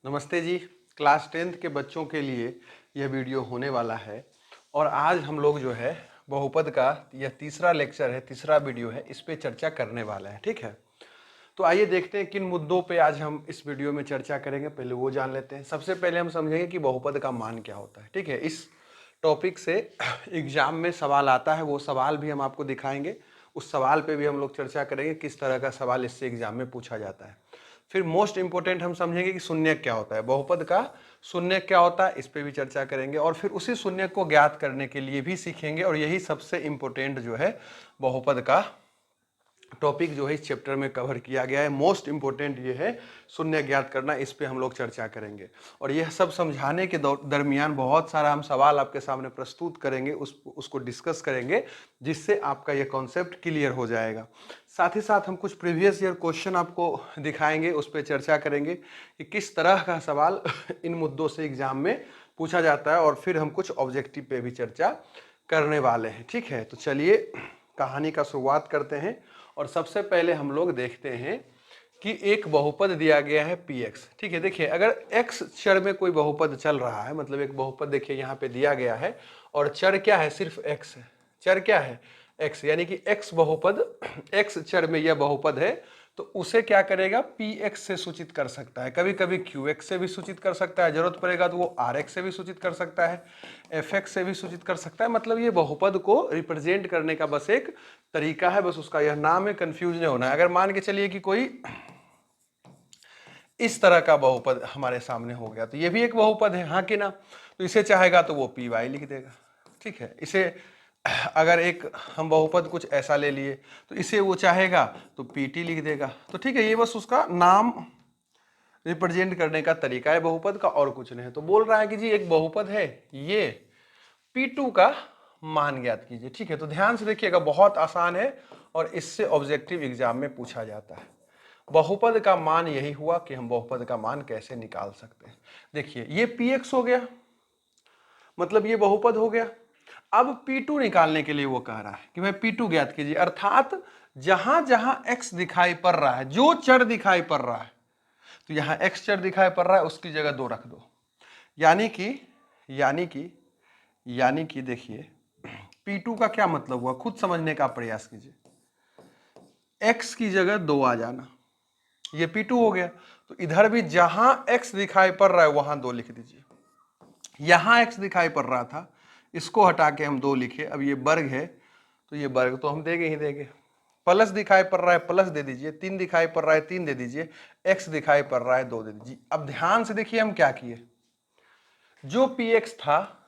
नमस्ते जी। Class 10th के बच्चों के लिए यह वीडियो होने वाला है और आज हम लोग जो है बहुपद का यह तीसरा लेक्चर है, तीसरा वीडियो है, इस पे चर्चा करने वाला है। ठीक है, तो आइए देखते हैं किन मुद्दों पे आज हम इस वीडियो में चर्चा करेंगे। पहले वो जान लेते हैं। सबसे पहले हम समझेंगे कि बहुपद का मान क्या होता है। ठीक है, इस टॉपिक से एग्जाम में सवाल आता है, वो सवाल भी हम आपको दिखाएंगे। उस सवाल पे भी हम लोग चर्चा करेंगे किस तरह का सवाल इससे एग्जाम में पूछा जाता है। फिर मोस्ट इंपोर्टेंट हम समझेंगे कि शून्य क्या होता है, बहुपद का शून्य क्या होता है, इस पे भी चर्चा करेंगे। और फिर उसी शून्य को ज्ञात करने के लिए भी सीखेंगे और यही सबसे इंपॉर्टेंट जो है बहुपद का टॉपिक जो है इस चैप्टर में कवर किया गया है। मोस्ट इंपोर्टेंट ये है शून्य ज्ञात करना, इस पे हम लोग चर्चा करेंगे। और यह सब समझाने के दरमियान बहुत सारा हम सवाल आपके सामने प्रस्तुत करेंगे, उसको डिस्कस करेंगे, जिससे आपका यह कॉन्सेप्ट क्लियर हो जाएगा। साथ ही साथ हम कुछ प्रीवियस ईयर क्वेश्चन आपको दिखाएंगे, उस पर चर्चा करेंगे कि किस तरह का सवाल इन मुद्दों से एग्जाम में पूछा जाता है। और फिर हम कुछ ऑब्जेक्टिव पे भी चर्चा करने वाले हैं। ठीक है, तो चलिए कहानी का शुरुआत करते हैं। और सबसे पहले हम लोग देखते हैं कि एक बहुपद दिया गया है px। ठीक है, देखिए अगर x चर में कोई बहुपद चल रहा है, मतलब एक बहुपद देखिए यहाँ पे दिया गया है और चर क्या है, सिर्फ x है। चर क्या है, x, यानी कि x बहुपद x चर में यह बहुपद है, तो उसे क्या करेगा, px से सूचित कर सकता है। कभी कभी qx से भी सूचित कर सकता है, जरूरत पड़ेगा तो वो rx से भी सूचित कर सकता है, fx से भी सूचित कर सकता है। मतलब ये बहुपद को रिप्रेजेंट करने का बस एक तरीका है, बस उसका यह नाम है, कंफ्यूज नहीं होना है। अगर मान के चलिए कि कोई इस तरह का बहुपद हमारे सामने हो गया, तो ये भी एक बहुपद है, हाँ कि ना। तो इसे चाहेगा तो वो py लिख देगा। ठीक है, इसे अगर एक हम बहुपद कुछ ऐसा ले लिए तो इसे वो चाहेगा तो pt लिख देगा। तो ठीक है, ये बस उसका नाम रिप्रेजेंट करने का तरीका है बहुपद का, और कुछ नहीं है। तो बोल रहा है कि जी एक बहुपद है, ये P2 का मान ज्ञात कीजिए। ठीक है, तो ध्यान से देखिएगा, बहुत आसान है और इससे ऑब्जेक्टिव एग्जाम में पूछा जाता है। बहुपद का मान यही हुआ कि हम बहुपद का मान कैसे निकाल सकते हैं। देखिए ये px हो गया, मतलब ये बहुपद हो गया। अब P2 निकालने के लिए वो कह रहा है कि भाई P2 ज्ञात कीजिए, अर्थात जहां जहां x दिखाई पड़ रहा है, जो चर दिखाई पड़ रहा है, तो यहां x चर दिखाई पड़ रहा है, उसकी जगह 2 रख दो। यानी कि देखिए P2 का क्या मतलब हुआ, खुद समझने का प्रयास कीजिए। x की जगह 2 आ जाना, ये P2 हो गया। तो इधर भी जहां x दिखाई पड़ रहा है वहां 2 लिख दीजिए। यहां x दिखाई पड़ रहा था, इसको हटा के हम 2 लिखे। अब ये वर्ग है तो ये वर्ग तो हम देंगे ही देंगे। प्लस दिखाई पड़ रहा है, प्लस दे दीजिए। 3 दिखाई पड़ रहा है, 3 दे दीजिए। x दिखाई पड़ रहा है, 2 दे दीजिए। अब ध्यान से देखिए हम क्या किए, जो px था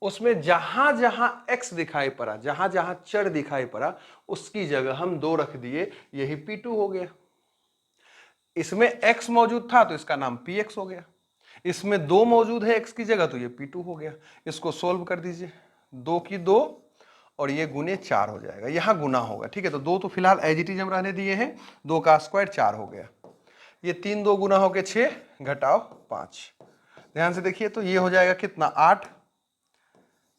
उसमें जहां जहां x दिखाई पड़ा, जहां जहां चर दिखाई पड़ा, उसकी जगह हम 2 रख दिए, यही P2 हो गया। इसमें x मौजूद था तो इसका नाम px हो गया। इसमें 2 मौजूद है x की जगह, तो ये P2 हो गया। इसको सोल्व कर दीजिए, 2 की 2 और ये गुने 4 हो जाएगा, यहां गुना होगा। ठीक है, तो 2 तो फिलहाल एज इट इज हम रहने दिए हैं, 2 का स्क्वायर 4 हो गया। ये 3 2 गुना होके 6 घटाओ 5। ध्यान से देखिए, तो ये हो जाएगा कितना, 8।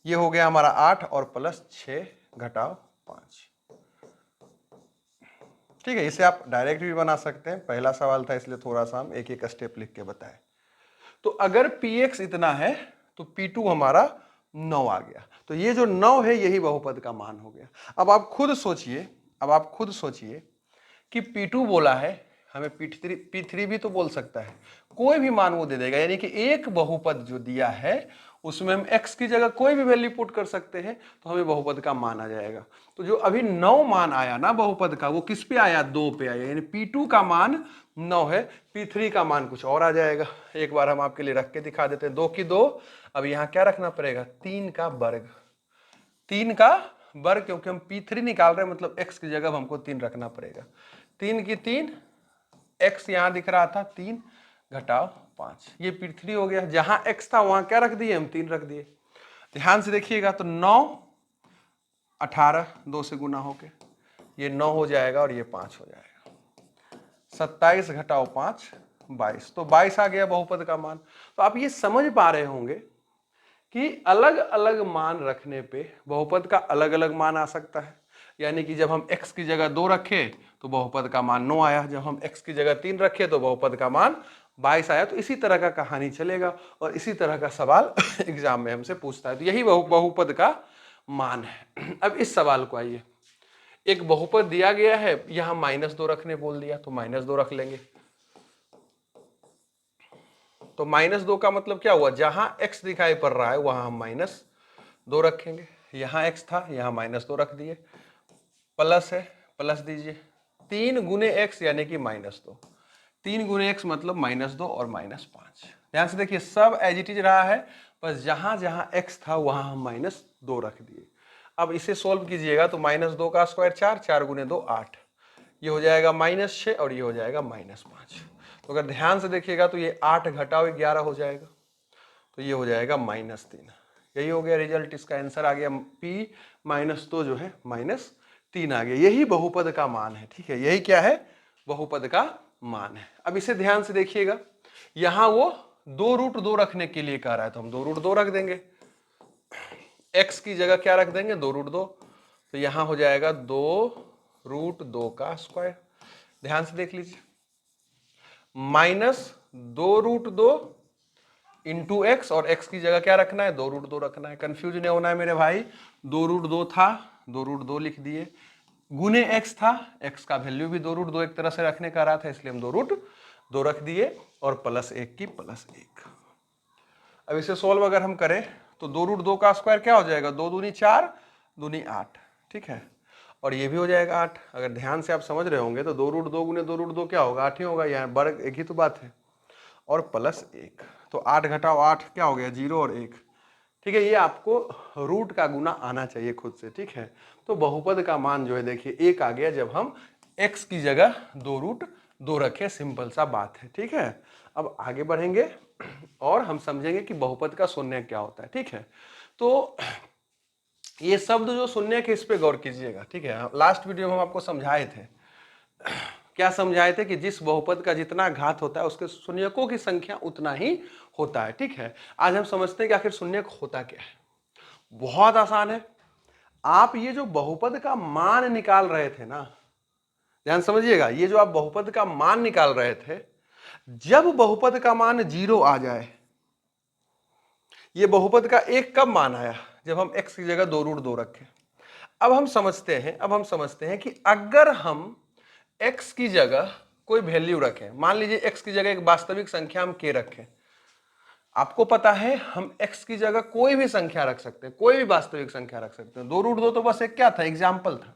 ये हो गया हमारा 8 और प्लस 6 घटाओ 5। ठीक है, इसे आप डायरेक्ट भी बना सकते हैं, पहला सवाल था इसलिए थोड़ा सा हम एक एक स्टेप लिख के बताए। तो अगर px इतना है तो P2 हमारा 9 आ गया। तो ये जो 9 है यही बहुपद का मान हो गया। अब आप खुद सोचिए कि P2 बोला है, हमें P3 भी तो बोल सकता है, कोई भी मान वो दे देगा। यानी कि एक बहुपद जो दिया है उसमें हम x की जगह कोई भी वैल्यू पुट कर सकते हैं, तो हमें बहुपद का मान आ जाएगा। तो जो अभी 9 मान आया ना बहुपद का, वो किस पे आया, 2 पे आया। यानी P2 का मान 9 है, P3 का मान कुछ और आ जाएगा। एक बार हम आपके लिए रख के दिखा देते हैं, 2 की 2। अब यहाँ क्या रखना पड़ेगा, 3 का वर्ग, 3 का वर्ग, क्योंकि हम P3 निकाल रहे हैं, मतलब x की जगह हमको 3 रखना पड़ेगा। 3 की 3, x यहां दिख रहा था 3 घटाओ 5, ये P3 हो गया। जहां x था वहां क्या रख दिए, हम 3 रख दिए। ध्यान से देखिएगा, तो 9 18 2 से गुना होके ये 9 हो जाएगा और ये 5 हो जाएगा। 27 घटाओ 5 22, तो 22 आ गया बहुपद का मान। तो आप ये समझ पा रहे होंगे कि अलग अलग मान रखने पे बहुपद का अलग अलग मान आ सकता है। यानी कि जब हम x की जगह 2 रखे तो बहुपद का मान 9 आया, जब हम x की जगह 3 रखे तो बहुपद का मान 22 आया, तो इसी तरह का कहानी चलेगा और इसी तरह का सवाल एग्जाम में हमसे पूछता है। तो यही बहुपद का मान है। अब इस सवाल को आइए, एक बहुपद दिया गया है, यहां -2 रखने बोल दिया, तो -2 रख लेंगे। तो -2 का मतलब क्या हुआ, जहां x दिखाई पड़ रहा है वहां हम -2 रखेंगे। यहां x था, यहां -2 रख दिए। प्लस है, प्लस दीजिए, 3 गुने x यानी कि -2, 3 गुने x मतलब -2 और -5। ध्यान से देखिए, सब एज इट इज रहा है, बस जहां जहां x था वहां हम -2 रख दिए। अब इसे सोल्व कीजिएगा तो -2 का स्क्वायर 4, 4 गुने 2 8, ये हो जाएगा -6 और ये हो जाएगा -5। तो अगर ध्यान से देखिएगा तो ये 8 घटाओ 11 हो जाएगा, तो ये हो जाएगा -3। यही हो गया रिजल्ट, इसका आंसर आ गया p -2 जो है -3 आ गया। यही बहुपद का मान है, ठीक है, यही क्या है, बहुपद का मान है। अब इसे ध्यान से देखिएगा, यहां वो 2√2 रखने के लिए कह रहा है, तो हम 2√2 रख देंगे। x की जगह क्या रख देंगे, 2√2, तो यहां हो जाएगा 2√2 का स्क्वायर। ध्यान से देख लीजिए, -2√2 इंटू एक्स, और x की जगह क्या रखना है, 2√2 रखना है। कंफ्यूज नहीं होना है मेरे भाई, 2√2 था, 2√2 लिख दिए, गुने x था, x का वैल्यू भी 2√2 एक तरह से रखने का रहा था, इसलिए हम 2√2 रख दिए, और +1 की +1। अब इसे सोल्व अगर हम करें तो 2√2 का स्क्वायर क्या हो जाएगा, 2 दूनी 4, दूनी 8, ठीक है, और ये भी हो जाएगा 8। अगर ध्यान से आप समझ रहे होंगे तो 2√2 गुने 2√2 क्या होगा, 8 ही होगा, यहाँ वर्ग एक ही तो बात है, और +1, तो 8 घटाओ 8 क्या हो गया, 0 और 1, ठीक है। ये आपको रूट का गुना आना चाहिए खुद से, ठीक है। तो बहुपद का मान जो है देखिए 1 आ गया जब हम x की जगह 2√2 रखे, सिंपल सा बात है, ठीक है। अब आगे बढ़ेंगे और हम समझेंगे कि बहुपद का शून्य क्या होता है, ठीक है। तो ये शब्द जो शून्य के, इस पे गौर कीजिएगा, ठीक है। लास्ट वीडियो में हम आपको समझाए थे, क्या समझाए थे कि जिस बहुपद का जितना घात होता है उसके शून्यकों की संख्या उतना ही होता है, ठीक है। आज हम समझते हैं कि आखिर शून्यक होता क्या है। बहुत आसान है, आप ये जो बहुपद का मान निकाल रहे थे ना, ध्यान समझिएगा, ये जो आप बहुपद का मान निकाल रहे थे, जब बहुपद का मान 0 आ जाए, ये बहुपद का एक कब मान आया, जब हम x की जगह 2√2 रखें। अब हम समझते हैं कि अगर हम x की जगह कोई वैल्यू रखें, मान लीजिए x की जगह एक वास्तविक संख्या हम k रखें, आपको पता है हम x की जगह कोई भी संख्या रख सकते हैं, कोई भी वास्तविक संख्या रख सकते हैं। 2√2 तो बस एक क्या था, एग्जाम्पल था।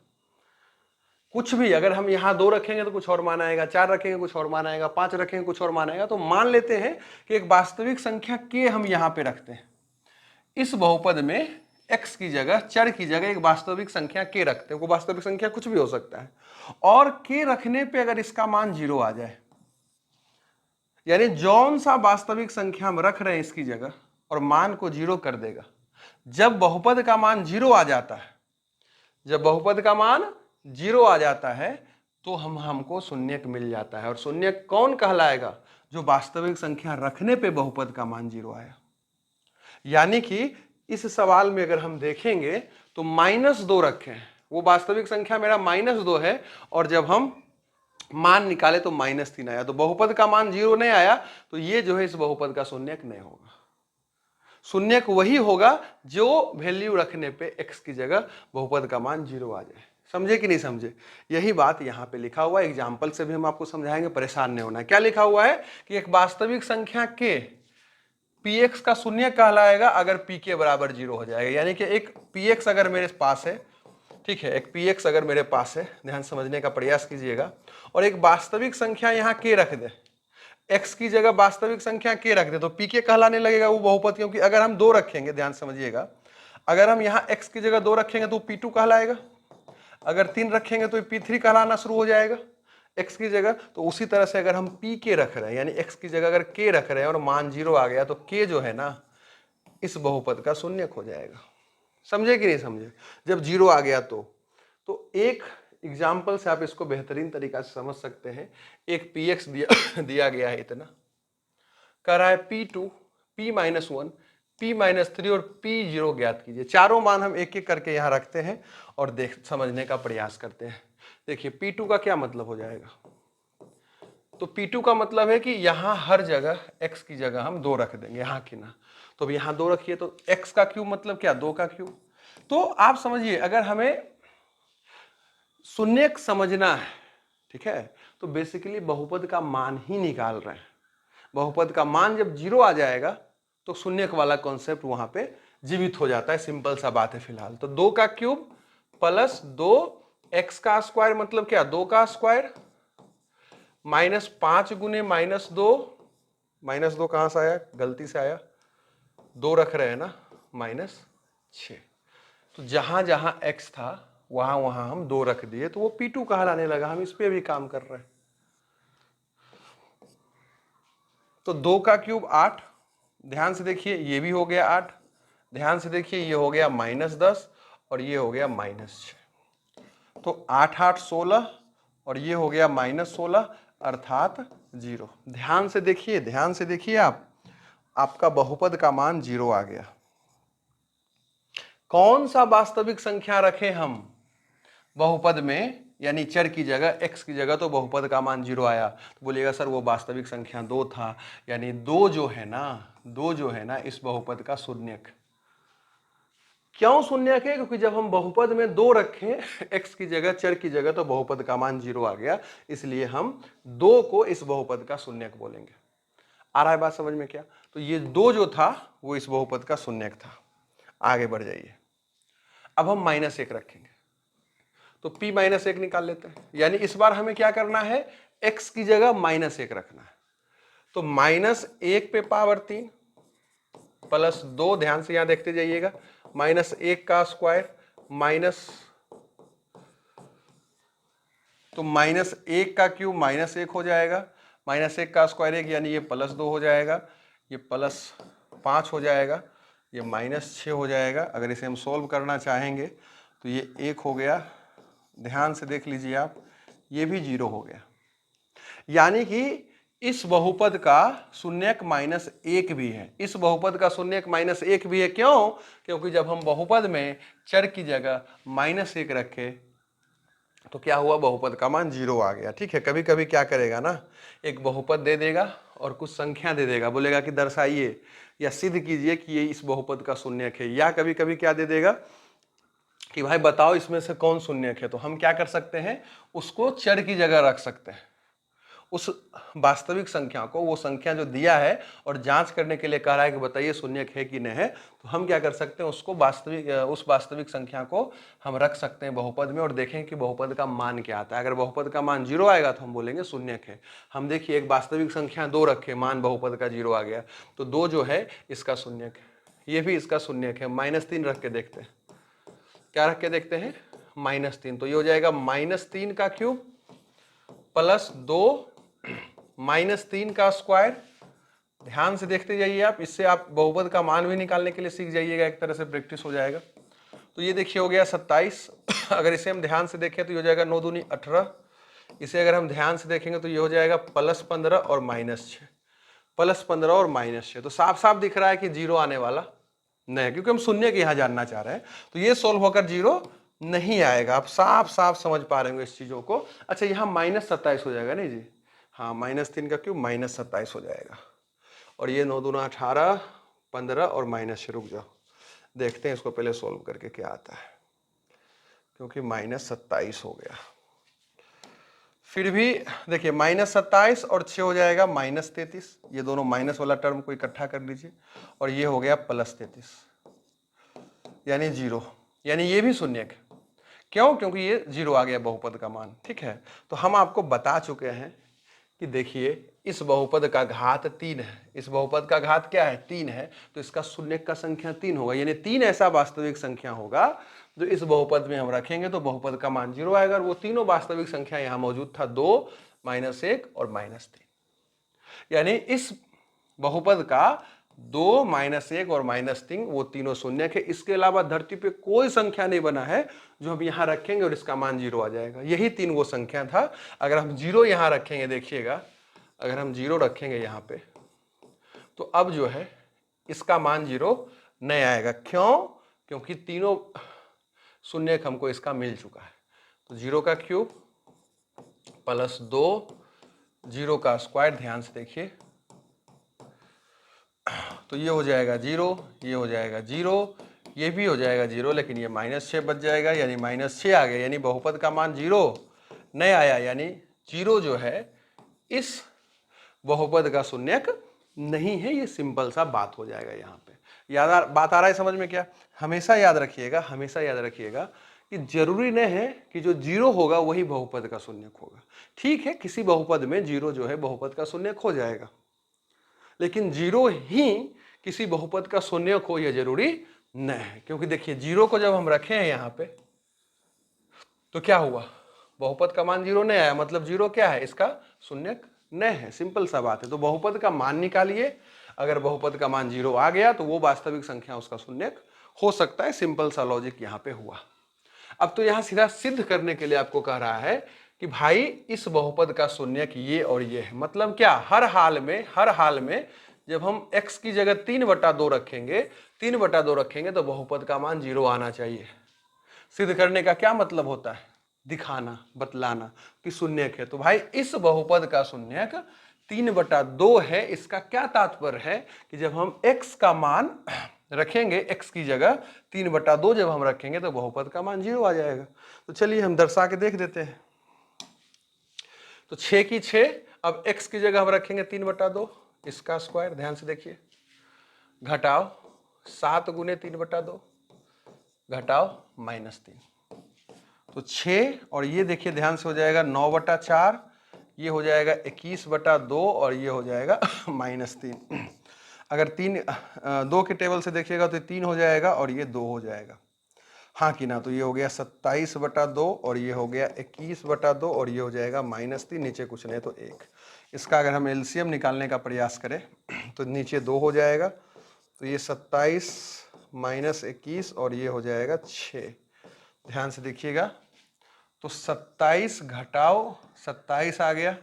कुछ भी अगर हम यहाँ 2 रखेंगे तो कुछ और मान आएगा, 4 रखेंगे कुछ और मान आएगा, 5 रखेंगे कुछ और मान आएगा। तो मान लेते हैं कि एक वास्तविक संख्या k हम यहाँ पे रखते हैं, इस बहुपद में x की जगह, चर की जगह एक वास्तविक संख्या k रखते हैं, वो वास्तविक संख्या कुछ भी हो सकता है, और k रखने पे अगर इसका मान 0 आ जाए, यानी जौन सा वास्तविक संख्या हम रख रहे हैं इसकी जगह और मान को 0 कर देगा। जब बहुपद का मान 0 आ जाता है, जब बहुपद का मान 0 आ जाता है तो हमको शून्यक मिल जाता है। और शून्यक कौन कहलाएगा, जो वास्तविक संख्या रखने पे बहुपद का मान 0 आया। यानी कि इस सवाल में अगर हम देखेंगे तो -2 रखें, वो वास्तविक संख्या मेरा -2 है, और जब हम मान निकाले तो -3 आया, तो बहुपद का मान 0 नहीं आया, तो ये जो है इस बहुपद का शून्यक नहीं होगा। शून्यक वही होगा जो वैल्यू रखने पे x की जगह बहुपद का मान 0 आ जाए। समझे कि नहीं समझे, यही बात यहाँ पे लिखा हुआ है, एग्जाम्पल से भी हम आपको समझाएंगे, परेशान नहीं होना है। क्या लिखा हुआ है कि एक वास्तविक संख्या k px का शून्य कहलाएगा अगर p के बराबर 0 हो जाएगा। यानी कि एक px अगर मेरे पास है, ठीक है, एक px अगर मेरे पास है, ध्यान समझने का प्रयास कीजिएगा, और एक वास्तविक संख्या यहाँ k रख दे, x की जगह वास्तविक संख्या k रख दे, तो p के कहलाने लगेगा वो बहुपद। क्योंकि अगर हम 2 रखेंगे, ध्यान समझिएगा, अगर हम यहाँ x की जगह 2 रखेंगे तो p2 कहलाएगा, अगर 3 रखेंगे तो p3 कहलाना शुरू हो जाएगा x की जगह। तो उसी तरह से अगर हम p के रख रहे हैं, यानी x की जगह अगर k रख रहे हैं और मान 0 आ गया, तो k जो है ना इस बहुपद का शून्यक हो जाएगा। समझे कि नहीं समझे, जब 0 आ गया तो एक एग्जाम्पल से आप इसको बेहतरीन तरीका से समझ सकते हैं। एक px दिया गया है, इतना कह रहा है p2, p-1, p-3 और p0 ज्ञात कीजिए। चारों मान हम एक एक करके यहाँ रखते हैं और समझने का प्रयास करते हैं। देखिए p2 का क्या मतलब हो जाएगा, तो P2 का मतलब है कि यहाँ हर जगह x की जगह हम 2 रख देंगे, यहाँ की ना। तो अब यहाँ 2 रखिए तो x का क्यूब मतलब क्या, 2 का क्यूब। तो आप समझिए अगर हमें शून्यक समझना है, ठीक है, तो बेसिकली बहुपद का मान ही निकाल रहे हैं। बहुपद का मान जब 0 आ जाएगा तो शून्यक वाला कॉन्सेप्ट वहां पे जीवित हो जाता है। सिंपल सा बात है फिलहाल। तो 2 का क्यूब प्लस 2 x का स्क्वायर मतलब क्या, 2 का स्क्वायर माइनस 5 गुने -2 कहां से आया, गलती से आया, 2 रख रहे हैं ना, -6। तो जहां जहां x था वहां वहां हम 2 रख दिए, तो वो P2 कहलाने लगा। हम इस पे भी काम कर रहे हैं। तो 2 का क्यूब 8, ध्यान से देखिए ये भी हो गया 8, ध्यान से देखिए ये हो गया -10 और ये हो गया -6। तो 8 8 16 और ये हो गया -16 अर्थात 0। ध्यान से देखिए, ध्यान से देखिए, आपका बहुपद का मान 0 आ गया। कौन सा वास्तविक संख्या रखें हम बहुपद में, यानी चर की जगह x की जगह, तो बहुपद का मान 0 आया। तो बोलिएगा सर वो वास्तविक संख्या 2 था, यानी 2 जो है ना इस बहुपद का शून्यक। क्यों शून्यक है, क्योंकि जब हम बहुपद में 2 रखें x की जगह, चर की जगह, तो बहुपद का मान 0 आ गया। इसलिए हम 2 को इस बहुपद का शून्यक बोलेंगे। आ रहा है बात समझ में क्या? तो ये 2 जो था वो इस बहुपद का शून्यक था। आगे बढ़ जाइए। अब हम -1 रखेंगे तो p -1 निकाल लेते हैं। यानी इस बार हमें क्या करना है, x की जगह -1 रखना है। तो -1 पे पावर 3 प्लस 2, ध्यान से यहां देखते जाइएगा, -1 का स्क्वायर माइनस, तो -1 का क्यूब -1 हो जाएगा, -1 का स्क्वायर 1, यानी ये +2 हो जाएगा, ये +5 हो जाएगा, ये -6 हो जाएगा। अगर इसे हम सोल्व करना चाहेंगे तो ये 1 हो गया, ध्यान से देख लीजिए आप, ये भी 0 हो गया। यानी कि इस बहुपद का शून्यक -1 भी है, इस बहुपद का शून्यक -1 भी है। क्यों? क्योंकि जब हम बहुपद में चर की जगह -1 रखे तो क्या हुआ, बहुपद का मान 0 आ गया। ठीक है, कभी कभी क्या करेगा ना, एक बहुपद दे देगा और कुछ संख्या दे देगा, बोलेगा कि दर्शाइए या सिद्ध कीजिए कि ये इस बहुपद का शून्यक है। या कभी कभी क्या दे देगा कि भाई बताओ इसमें से कौन शून्यक है। तो हम क्या कर सकते हैं, उसको चर की जगह रख सकते हैं, उस वास्तविक संख्या को, वो संख्या जो दिया है और जांच करने के लिए कह रहा है कि बताइए शून्यक है कि नहीं है, तो हम क्या कर सकते हैं, उसको उस वास्तविक संख्या को हम रख सकते हैं बहुपद में और देखें कि बहुपद का मान क्या आता है। अगर बहुपद का मान 0 आएगा तो हम बोलेंगे शून्यक है। हम देखिए एक वास्तविक संख्या 2 रखे, मान बहुपद का 0 आ गया, तो 2 जो है इसका शून्यक है, ये भी इसका शून्यक है। -3 रख के देखते हैं, क्या रख के देखते हैं, -3, तो ये हो जाएगा -3 का क्यूब प्लस 2 -3 का स्क्वायर। ध्यान से देखते जाइए आप, इससे आप बहुपद का मान भी निकालने के लिए सीख जाइएगा, एक तरह से प्रैक्टिस हो जाएगा। तो ये देखिए हो गया 27। अगर इसे हम ध्यान से देखें तो ये हो जाएगा 9 दूनी 18। इसे अगर हम ध्यान से देखेंगे तो ये हो जाएगा +15 और -6, +15 और -6। तो साफ साफ दिख रहा है कि 0 आने वाला नहीं, क्योंकि हम शून्य के यहाँ जानना चाह रहे हैं। तो ये सोल्व होकर 0 नहीं आएगा। आप साफ साफ समझ पा रहे होंगे इस चीजों को। अच्छा, यहाँ -27 हो जाएगा नहीं जी, हाँ, -3 का क्यूब -27 हो जाएगा। और ये 9 दूना 18, 15 और -6, रुक जाओ देखते हैं इसको पहले सोल्व करके क्या आता है, क्योंकि -27 हो गया। फिर भी देखिए -27 और 6 हो जाएगा -33, ये दोनों माइनस वाला टर्म को इकट्ठा कर लीजिए, और ये हो गया +33, यानी 0, यानी ये भी शून्यक है। क्यों? क्योंकि ये 0 आ गया बहुपद का मान। ठीक है, तो हम आपको बता चुके हैं कि देखिए इस बहुपद का घात 3 है, इस बहुपद का घात क्या है, 3 है, तो इसका शून्यक का संख्या 3 होगा, यानी 3 ऐसा वास्तविक संख्या होगा जो इस बहुपद में हम रखेंगे तो बहुपद का मान 0 आएगा। और वो तीनों वास्तविक संख्या यहां मौजूद था, 2, -1 और -3, यानी इस बहुपद का 2, -1 और -3 वो तीनों शून्यक है। इसके अलावा धरती पे कोई संख्या नहीं बना है जो हम यहां रखेंगे और इसका मान 0 आ जाएगा। यही 3 वो संख्या था। अगर हम 0 यहां रखेंगे, देखिएगा अगर हम 0 रखेंगे यहां पे, तो अब जो है इसका मान 0 नहीं आएगा। क्यों? क्योंकि तीनों शून्यक हमको इसका मिल चुका है। तो 0 का क्यूब +2 जीरो का स्क्वायर, ध्यान से देखिए, तो ये हो जाएगा जीरो, ये हो जाएगा जीरो, ये भी हो जाएगा जीरो, लेकिन ये -6 बच जाएगा, यानी -6 आ गया, यानी बहुपद का मान जीरो नहीं आया, यानी जीरो जो है इस बहुपद का शून्यक नहीं है। ये सिंपल सा बात हो जाएगा। यहाँ पे बात आ रहा है समझ में क्या? हमेशा याद रखिएगा, हमेशा याद रखिएगा कि जरूरी नहीं है कि जो जीरो होगा वही बहुपद का शून्यक होगा। ठीक है, किसी बहुपद में जीरो जो है बहुपद का शून्यक हो जाएगा, लेकिन जीरो ही किसी बहुपद का शून्यक हो यह जरूरी नहीं है। क्योंकि देखिए जीरो को जब हम रखे हैं यहाँ पे तो क्या हुआ, बहुपद का मान जीरो नहीं आया, मतलब जीरो क्या है, इसका शून्यक नहीं है। सिंपल सा बात है। तो बहुपद का मान निकालिए, अगर बहुपद का मान जीरो आ गया तो वो वास्तविक संख्या उसका शून्यक हो सकता है। सिंपल सा लॉजिक यहाँ पे हुआ। अब तो यहाँ सीधा सिद्ध करने के लिए आपको कह रहा है कि भाई इस बहुपद का शून्यक ये और ये है। मतलब क्या, हर हाल में जब हम x की जगह 3/2 रखेंगे, 3/2 रखेंगे तो बहुपद का मान जीरो आना चाहिए। सिद्ध करने का क्या मतलब होता है, दिखाना, बतलाना कि शून्यक है। तो भाई इस बहुपद का शून्यक 3/2 है। इसका क्या तात्पर्य है कि जब हम x का मान रखेंगे, x की जगह 3/2 जब हम रखेंगे तो बहुपद का मान जीरो आ जाएगा। तो चलिए हम दर्शा के देख देते हैं। तो 6 की 6, अब x की जगह हम रखेंगे 3/2, इसका स्क्वायर, ध्यान से देखिए, घटाओ 7 गुने 3/2 घटाओ -3, तो 6 और ये देखिए ध्यान से हो जाएगा 9/4, ये हो जाएगा 21/2 और ये हो जाएगा -3। अगर 2 के टेबल से देखिएगा तो 3 हो जाएगा और ये 2 हो जाएगा, हाँ कि ना। तो ये हो गया 27/2 और ये हो गया 21/2 और ये हो जाएगा -3, नीचे कुछ नहीं तो 1। इसका अगर हम एलसीएम निकालने का प्रयास करें तो नीचे 2 हो जाएगा, तो ये 27 - 21 और ये हो जाएगा 6। ध्यान से देखिएगा, तो 27 घटाओ 27 आ गया,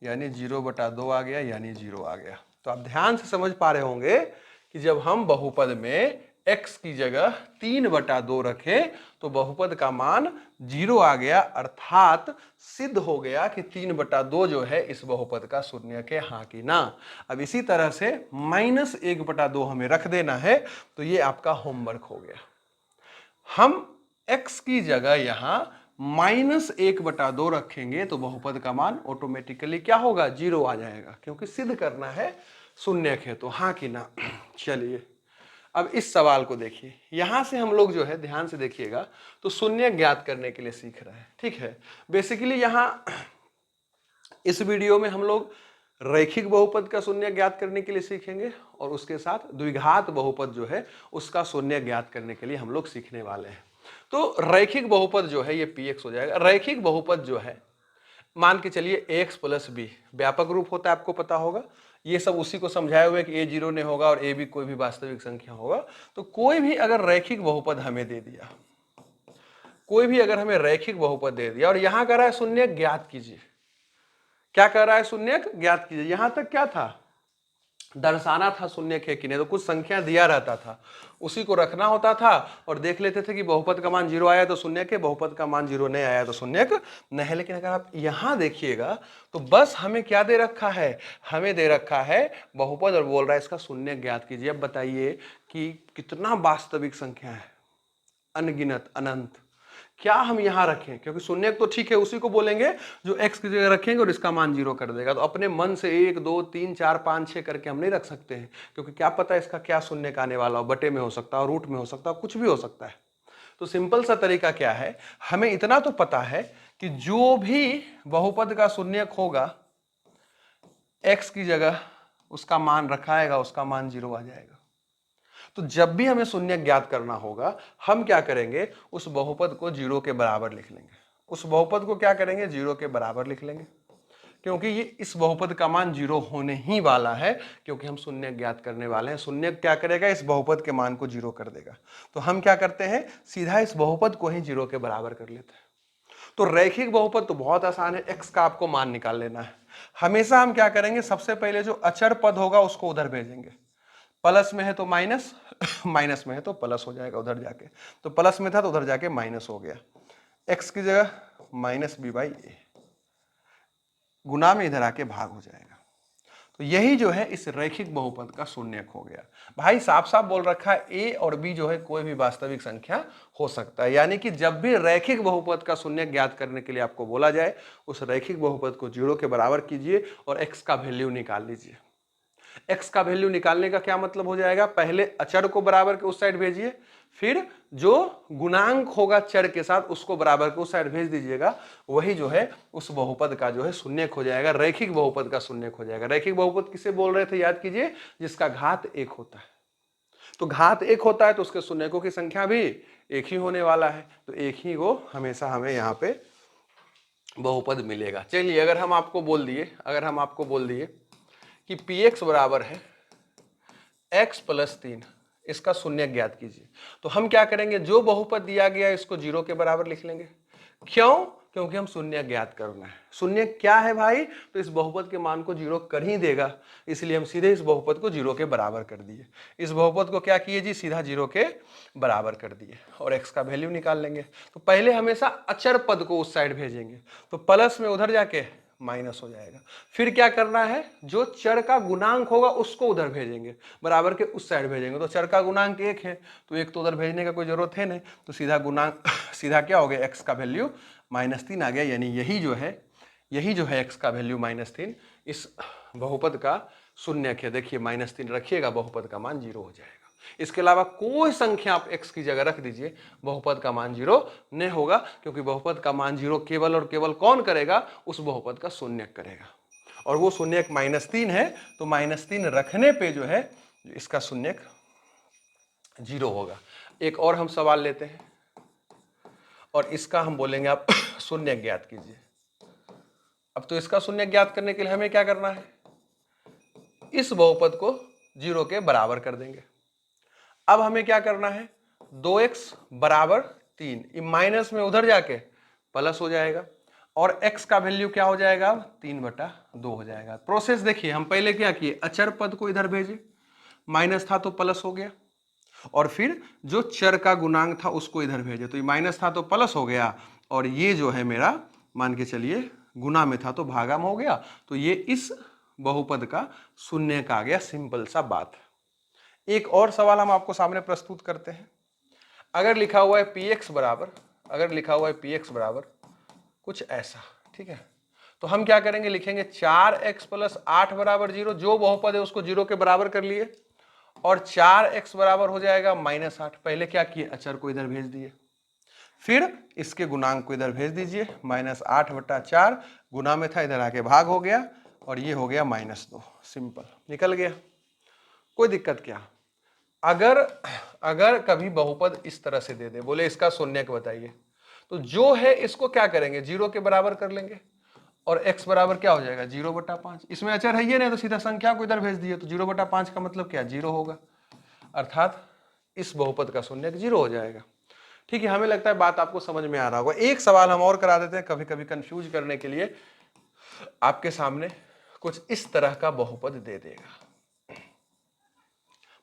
यानी 0/2 आ गया, यानी 0 आ गया। तो आप ध्यान से समझ पा रहे होंगे कि जब हम बहुपद में x की जगह 3/2 रखें तो बहुपद का मान 0 आ गया, अर्थात सिद्ध हो गया कि 3/2 जो है इस बहुपद का शून्यक है, हाँ कि ना। अब इसी तरह से -1/2 हमें रख देना है, तो ये आपका होमवर्क हो गया। हम x की जगह यहां -1/2 रखेंगे तो बहुपद का मान ऑटोमेटिकली क्या होगा, जीरो आ जाएगा, क्योंकि सिद्ध करना है शून्यक है, तो हाँ कि ना। चलिए अब इस सवाल को देखिए, यहां से हम लोग जो है ध्यान से देखिएगा तो शून्यक ज्ञात करने के लिए सीख रहे हैं। ठीक है, बेसिकली यहां इस वीडियो में हम लोग रैखिक बहुपद का शून्य ज्ञात करने के लिए सीखेंगे और उसके साथ द्विघात बहुपद जो है उसका शून्य ज्ञात करने के लिए हम लोग सीखने वाले हैं। तो रैखिक बहुपद जो है ये px हो जाएगा। रैखिक बहुपद जो है मान के चलिए ax + b व्यापक रूप होता है, आपको पता होगा। ये सब उसी को समझाए हुए कि a जीरो नहीं होगा और a भी कोई भी वास्तविक संख्या होगा। तो कोई भी अगर रैखिक बहुपद हमें दे दिया, कोई भी अगर हमें रैखिक बहुपद दे दिया और यहां कह रहा है शून्य ज्ञात कीजिए, क्या कर रहा है, शून्यक ज्ञात कीजिए। यहां तक क्या था, दर्शाना था शून्यक है कि नहीं, तो कुछ संख्या दिया रहता था, उसी को रखना होता था और देख लेते थे कि बहुपद का मान जीरो आया तो शून्यक है, बहुपद का मान जीरो नहीं आया तो शून्यक नहीं है। लेकिन अगर आप यहां देखिएगा तो बस हमें क्या दे रखा है, हमें दे रखा है बहुपद और बोल रहा है इसका शून्यक ज्ञात कीजिए। अब बताइए कि कितना वास्तविक संख्या है, अनगिनत, अनंत। क्या हम यहां रखें, क्योंकि शून्यक तो ठीक है उसी को बोलेंगे जो x की जगह रखेंगे और इसका मान जीरो कर देगा। तो अपने मन से 1 2 3 4 5 6 करके हम नहीं रख सकते हैं, क्योंकि क्या पता इसका क्या शून्यक आने वाला हो, बटे में हो सकता है, रूट में हो सकता है, कुछ भी हो सकता है। तो सिंपल सा तरीका क्या है, हमें इतना तो पता है कि जो भी बहुपद का शून्यक होगा x की जगह उसका मान रखाएगा, उसका मान जीरो आ जाएगा। तो जब भी हमें शून्यक ज्ञात करना होगा हम क्या करेंगे, उस बहुपद को जीरो के बराबर लिख लेंगे। उस बहुपद को क्या करेंगे, जीरो के बराबर लिख लेंगे, क्योंकि ये इस बहुपद का मान जीरो होने ही वाला है, क्योंकि हम शून्यक ज्ञात करने वाले हैं। शून्यक क्या करेगा, इस बहुपद के मान को जीरो कर देगा। तो हम क्या करते हैं, सीधा इस बहुपद को ही जीरो के बराबर कर लेते हैं। तो रैखिक बहुपद तो बहुत आसान है, x का आपको मान निकाल लेना है। हमेशा हम क्या करेंगे, सबसे पहले जो अचर पद होगा उसको उधर भेजेंगे। प्लस में है तो माइनस, माइनस में है तो प्लस हो जाएगा उधर जाके। तो प्लस में था तो उधर जाके माइनस हो गया। x की जगह -b/a, गुना में इधर आके भाग हो जाएगा। तो यही जो है इस रैखिक बहुपद का शून्यक हो गया। भाई साफ साफ बोल रखा है ए और बी जो है कोई भी वास्तविक संख्या हो सकता है, यानी कि जब भी रैखिक बहुपद का शून्यक ज्ञात करने के लिए आपको बोला जाए उस रैखिक बहुपद को 0 के बराबर कीजिए और x का वैल्यू निकाल लीजिए। x का वैल्यू निकालने का क्या मतलब हो जाएगा, पहले अचर को बराबर के उस साइड भेजिए, फिर जो गुणांक होगा चर के साथ उसको बराबर के उस साइड भेज दीजिएगा, वही जो है उस बहुपद का जो है शून्यक हो जाएगा, रैखिक बहुपद का शून्यक हो जाएगा। रैखिक बहुपद किसे बोल रहे थे, याद कीजिए, जिसका घात 1 होता है। तो घात 1 होता है तो उसके शून्यकों की संख्या भी 1 ही होने वाला है, तो 1 ही को हमेशा हमें यहाँ पे बहुपद मिलेगा। चलिए अगर हम आपको बोल दिए कि px बराबर है x प्लस 3, इसका शून्यक ज्ञात कीजिए, तो हम क्या करेंगे, जो बहुपद दिया गया इसको 0 के बराबर लिख लेंगे। क्यों, क्योंकि हम शून्यक ज्ञात करना है। शून्यक क्या है भाई, तो इस बहुपद के मान को 0 कर ही देगा, इसलिए हम सीधे इस बहुपद को 0 के बराबर कर दिए। इस बहुपद को क्या किए जी, सीधा 0 के बराबर कर दिए और x का वैल्यू निकाल लेंगे। तो पहले हमेशा अचर पद को उस साइड भेजेंगे, तो प्लस में उधर जाके माइनस हो जाएगा। फिर क्या करना है, जो चर का गुणांक होगा उसको उधर भेजेंगे, बराबर के उस साइड भेजेंगे। तो चर का गुणांक 1 है तो 1 तो उधर भेजने का कोई जरूरत है नहीं, तो सीधा गुणांक सीधा क्या हो गया, x का वैल्यू -3 आ गया, यानी यही जो है x का वैल्यू -3 इस बहुपद का शून्यक है। देखिए -3 रखिएगा, बहुपद का मान 0 हो जाएगा। इसके अलावा कोई संख्या आप x की जगह रख दीजिए, बहुपद का मान 0 नहीं होगा, क्योंकि बहुपद का मान 0 केवल और केवल कौन करेगा, उस बहुपद का शून्यक करेगा, और वो शून्यक -3 है, तो -3 रखने पे जो है इसका शून्यक 0 होगा। एक और हम सवाल लेते हैं और इसका हम बोलेंगे आप शून्यक ज्ञात कीजिए। अब तो इसका शून्यक ज्ञात करने के लिए हमें क्या करना है, इस बहुपद को 0 के बराबर कर देंगे। अब हमें क्या करना है, 2x बराबर 3, माइनस में उधर जाके प्लस हो जाएगा और x का वैल्यू क्या हो जाएगा, 3/2 हो जाएगा। प्रोसेस देखिए, हम पहले क्या किए, अचर पद को इधर भेजे, माइनस था तो प्लस हो गया, और फिर जो चर का गुणांक था उसको इधर भेजे, तो ये माइनस था तो प्लस हो गया, और ये जो है मेरा मान के चलिए गुना में था तो भागा में हो गया, तो ये इस बहुपद का शून्यक आ गया। सिंपल सा बात। एक और सवाल हम आपको सामने प्रस्तुत करते हैं। अगर लिखा हुआ है px बराबर कुछ ऐसा, ठीक है, तो हम क्या करेंगे, लिखेंगे 4x + 8 बराबर 0, जो बहुपद है उसको 0 के बराबर कर लिए, और 4x बराबर हो जाएगा -8। पहले क्या किए, अचर को इधर भेज दिए, फिर इसके गुणांक को इधर भेज दीजिए, -8/4 गुना में था, इधर आके भाग हो गया, और ये हो गया -2। सिंपल, निकल गया, कोई दिक्कत क्या। अगर कभी बहुपद इस तरह से दे दे, बोले इसका शून्यक बताइए, तो जो है इसको क्या करेंगे, 0 के बराबर कर लेंगे, और x बराबर क्या हो जाएगा, 0/5। इसमें अचर है ये नहीं, तो सीधा संख्या को इधर भेज दिए, तो 0/5 का मतलब क्या, 0 होगा, अर्थात इस बहुपद का शून्यक 0 हो जाएगा। ठीक है, हमें लगता है बात आपको समझ में आ रहा होगा। एक सवाल हम और करा देते हैं, कभी कभी कंफ्यूज करने के लिए। आपके सामने कुछ इस तरह का बहुपद दे देगा,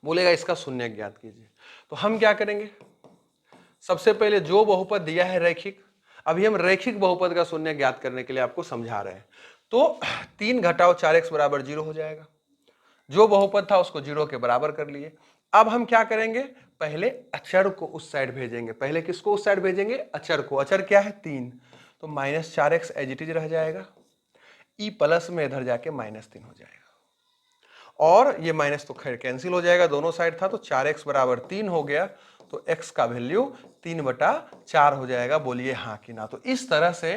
बोलेगा इसका शून्यक ज्ञात कीजिए, तो हम क्या करेंगे, सबसे पहले जो बहुपद दिया है रैखिक, अभी हम रैखिक बहुपद का शून्यक ज्ञात करने के लिए आपको समझा रहे हैं, तो 3 घटाओ 4x बराबर 0 हो जाएगा। जो बहुपद था उसको 0 के बराबर कर लिए। अब हम क्या करेंगे, पहले अचर को उस साइड भेजेंगे। पहले किसको उस साइड भेजेंगे, अचर को। अचर क्या है, 3, तो -4x एज इट इज रह जाएगा, ई प्लस में इधर जाके -3 हो जाएगा, और ये माइनस तो खैर कैंसिल हो जाएगा, दोनों साइड था, तो 4x बराबर 3 हो गया, तो x का वैल्यू 3/4 हो जाएगा। बोलिए हाँ कि ना। तो इस तरह से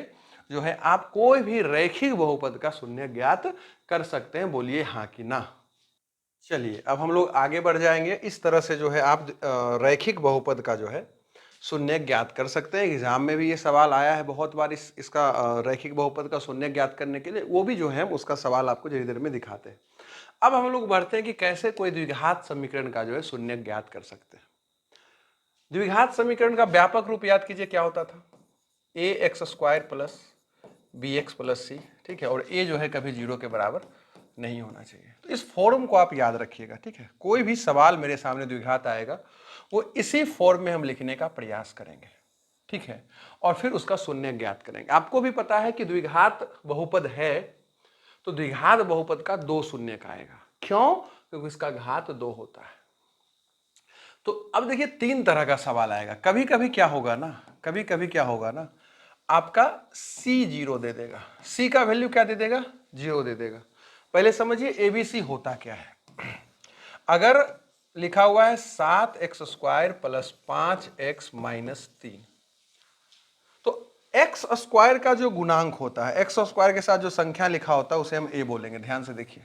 जो है आप कोई भी रैखिक बहुपद का शून्यक ज्ञात कर सकते हैं, बोलिए हाँ कि ना। चलिए अब हम लोग आगे बढ़ जाएंगे। इस तरह से जो है आप रैखिक बहुपद का जो है शून्यक ज्ञात कर सकते हैं। एग्जाम में भी ये सवाल आया है बहुत बार, इसका रैखिक बहुपद का शून्यक ज्ञात करने के लिए, वो भी जो है उसका सवाल आपको जल्दी देर में दिखाते हैं। अब हम लोग बढ़ते हैं कि कैसे कोई द्विघात समीकरण का जो है शून्यक ज्ञात कर सकते हैं। द्विघात समीकरण का व्यापक रूप याद कीजिए क्या होता था, ax² + bx + c, ठीक है, और a जो है कभी 0 के बराबर नहीं होना चाहिए। तो इस फॉर्म को आप याद रखिएगा, ठीक है। कोई भी सवाल मेरे सामने द्विघात आएगा वो इसी फॉर्म में हम लिखने का प्रयास करेंगे, ठीक है, और फिर उसका शून्यक ज्ञात करेंगे। आपको भी पता है कि द्विघात बहुपद है तो द्विघात बहुपद का 2 शून्य का आएगा। क्यों? क्योंकि इसका घात 2 होता है। तो अब देखिए 3 तरह का सवाल आएगा। कभी कभी क्या होगा ना, आपका C 0 दे देगा। C का वैल्यू क्या दे देगा? 0 दे देगा। पहले समझिए ABC होता क्या है। अगर लिखा हुआ है 7x² प्लस 5x माइनस 3, तो एक्स स्क्वायर का जो गुणांक होता है, एक्स स्क्वायर के साथ जो संख्या लिखा होता है उसे हम ए बोलेंगे। ध्यान से देखिए,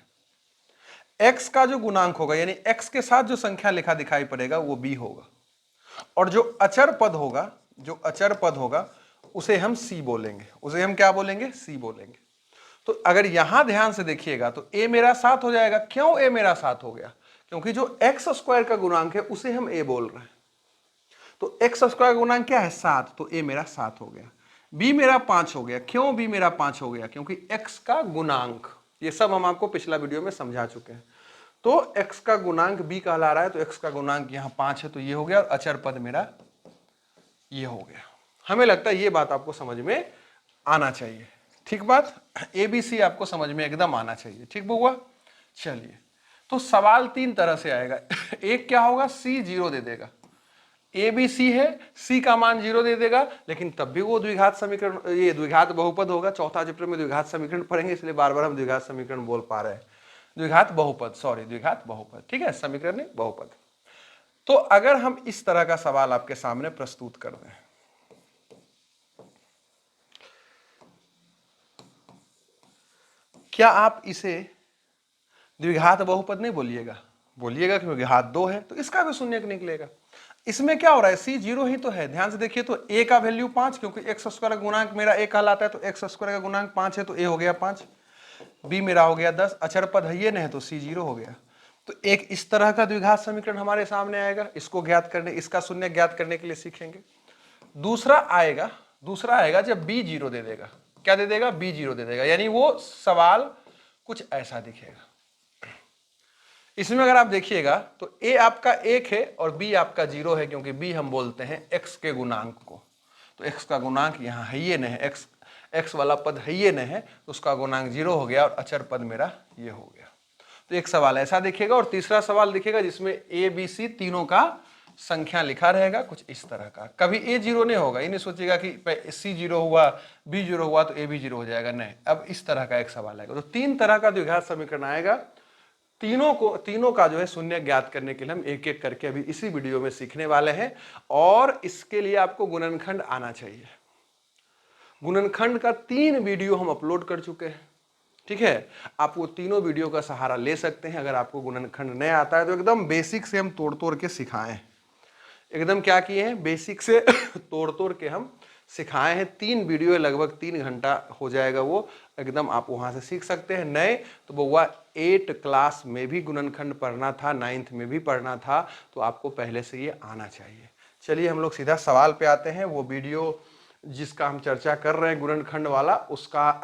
एक्स का जो गुणांक होगा यानी एक्स के साथ जो संख्या लिखा दिखाई पड़ेगा वो बी होगा, और जो अचर पद होगा उसे हम सी बोलेंगे। उसे हम क्या बोलेंगे? सी बोलेंगे। तो अगर यहां ध्यान से देखिएगा तो ए मेरा 7 हो जाएगा। क्यों ए मेरा 7 हो गया? क्योंकि जो एक्स स्क्वायर का गुणांक है उसे हम ए बोल रहे हैं। तो एक्स स्क्वायर का गुणांक क्या है? 7, तो ए मेरा 7 हो गया। बी मेरा 5 हो गया। क्यों बी मेरा 5 हो गया? क्योंकि एक्स का गुणांक, ये सब हम आपको पिछला वीडियो में समझा चुके हैं। तो एक्स का गुणांक बी कहला रहा है, तो एक्स का गुणांक यहां 5 है, तो ये हो गया, और अचर पद मेरा ये हो गया। हमें लगता है ये बात आपको समझ में आना चाहिए। ठीक बात, एबीसी आपको समझ में एकदम आना चाहिए। ठीक हुआ? चलिए, तो सवाल 3 तरह से आएगा। एक क्या होगा? सी 0 दे देगा। ए बी सी है, सी का मान 0 दे देगा, लेकिन तब भी वो द्विघात समीकरण, ये द्विघात बहुपद होगा। चौथा चैप्टर में द्विघात समीकरण पढ़ेंगे, इसलिए बार बार हम द्विघात समीकरण बोल पा रहे हैं। द्विघात बहुपद, ठीक है, समीकरण नहीं, बहुपद। तो अगर हम इस तरह का सवाल आपके सामने प्रस्तुत कर दें, क्या आप इसे द्विघात बहुपद नहीं बोलिएगा? बोलिएगा, क्योंकि घात 2 है तो इसका भी शून्य निकलेगा। इसमें क्या हो रहा है? सी 0 ही तो है। ध्यान से देखिए, तो ए का वैल्यू 5, क्योंकि एक्स स्क्वायर का गुणांक मेरा ए कहलाता है, तो एक्स स्क्वायर का गुणांक 5 है, तो ए हो गया 5। बी मेरा हो गया 10, अचर पद है ये नहीं, तो सी 0 हो गया। तो एक इस तरह का द्विघात समीकरण हमारे सामने आएगा। इसको ज्ञात करने, इसका शून्य ज्ञात करने के लिए सीखेंगे। दूसरा आएगा जब बी 0 दे देगा। क्या दे देगा? बी 0 दे देगा, यानी वो सवाल कुछ ऐसा दिखेगा। इसमें अगर आप देखिएगा तो ए आपका 1 है और बी आपका 0 है, क्योंकि बी हम बोलते हैं एक्स के गुणांक को। तो एक्स का गुणांक यहाँ है ये नहीं, एक्स वाला पद है ये नहीं है, तो उसका गुणांक 0 हो गया, और अचर पद मेरा ये हो गया। तो एक सवाल ऐसा दिखेगा, और तीसरा सवाल दिखेगा जिसमें ए बी सी तीनों का संख्या लिखा रहेगा कुछ इस तरह का। कभी ए 0 नहीं होगा, ये नहीं सोचिएगा कि सी 0 हुआ, बी 0 हुआ तो ए भी 0 हो जाएगा, नहीं। अब इस तरह का एक सवाल आएगा। तो 3 तरह का द्विघात समीकरण आएगा। तीनों का जो है शून्य ज्ञात करने के लिए हम एक एक करके अभी इसी वीडियो में सीखने वाले हैं, और इसके लिए आपको गुणनखंड आना चाहिए। गुणनखंड का 3 वीडियो हम अपलोड कर चुके हैं। ठीक है, आप वो तीनों वीडियो का सहारा ले सकते हैं। अगर आपको गुणनखंड नहीं आता है तो एकदम बेसिक से हम तोड़ तोड़ के सिखाए हैं। एकदम क्या किए हैं? बेसिक से तोड़ तोड़ के हम सिखाए हैं। 3 वीडियो, लगभग 3 घंटा हो जाएगा वो, एकदम आप वहां से सीख सकते हैं। नए तो बउआ 8 क्लास में भी गुणनखंड पढ़ना था, 9th में भी पढ़ना था, तो आपको पहले से ये आना चाहिए। चलिए हम लोग सीधा सवाल पे आते हैं। वो वीडियो जिसका हम चर्चा कर रहे हैं गुणनखंड वाला, उसका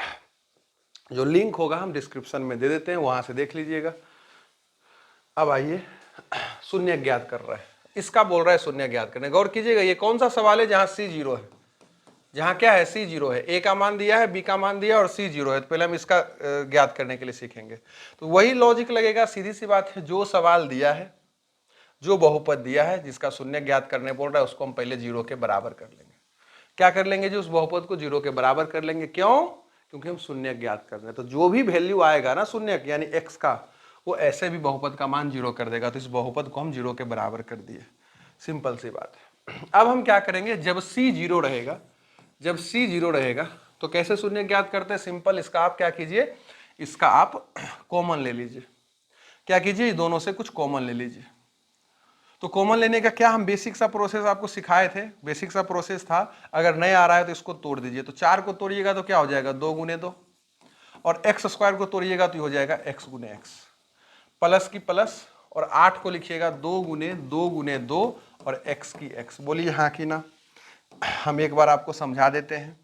जो लिंक होगा हम डिस्क्रिप्शन में दे देते हैं, वहां से देख लीजिएगा। अब आइए, शून्य ज्ञात कर रहा है, इसका बोल रहा है शून्य ज्ञात करने। गौर कीजिएगा, ये कौन सा सवाल है जहां सी 0 है, जहां क्या है? सी 0 है। ए का मान दिया है, बी का मान दिया, और सी 0 है। तो पहले हम इसका ज्ञात करने के लिए सीखेंगे। तो वही लॉजिक लगेगा, सीधी सी बात है। जो सवाल दिया है, जो बहुपद दिया है, जिसका शून्य ज्ञात करने बोल रहा है, उसको हम पहले 0 के बराबर कर लेंगे। क्या कर लेंगे जी? उस बहुपद को 0 के बराबर कर लेंगे। क्यों? क्योंकि हम शून्य ज्ञात कर रहे हैं। तो जो भी वैल्यू आएगा ना शून्य यानी एक्स का, वो ऐसे भी बहुपद का मान 0 कर देगा। तो इस बहुपद को हम 0 के बराबर कर दिए। सिंपल सी बात है। अब हम क्या करेंगे? जब सी 0 रहेगा, तो कैसे शून्य ज्ञात करते हैं? सिंपल, इसका आप क्या कीजिए, इसका आप कॉमन ले लीजिए। क्या कीजिए? दोनों से कुछ कॉमन ले लीजिए। तो कॉमन लेने का क्या हम बेसिक सा प्रोसेस आपको सिखाए थे। बेसिक सा प्रोसेस था, अगर नहीं आ रहा है तो इसको तोड़ दीजिए। तो 4 को तोड़िएगा तो क्या हो जाएगा? 2 गुने 2, और एक्स स्क्वायर को तोड़िएगा तो हो जाएगा एक्स गुने एक्स, प्लस की प्लस, और 8 को लिखिएगा 2 गुने 2 गुने 2, और एक्स की एक्स। बोलिए हाँ कि ना? हम एक बार आपको समझा देते हैं।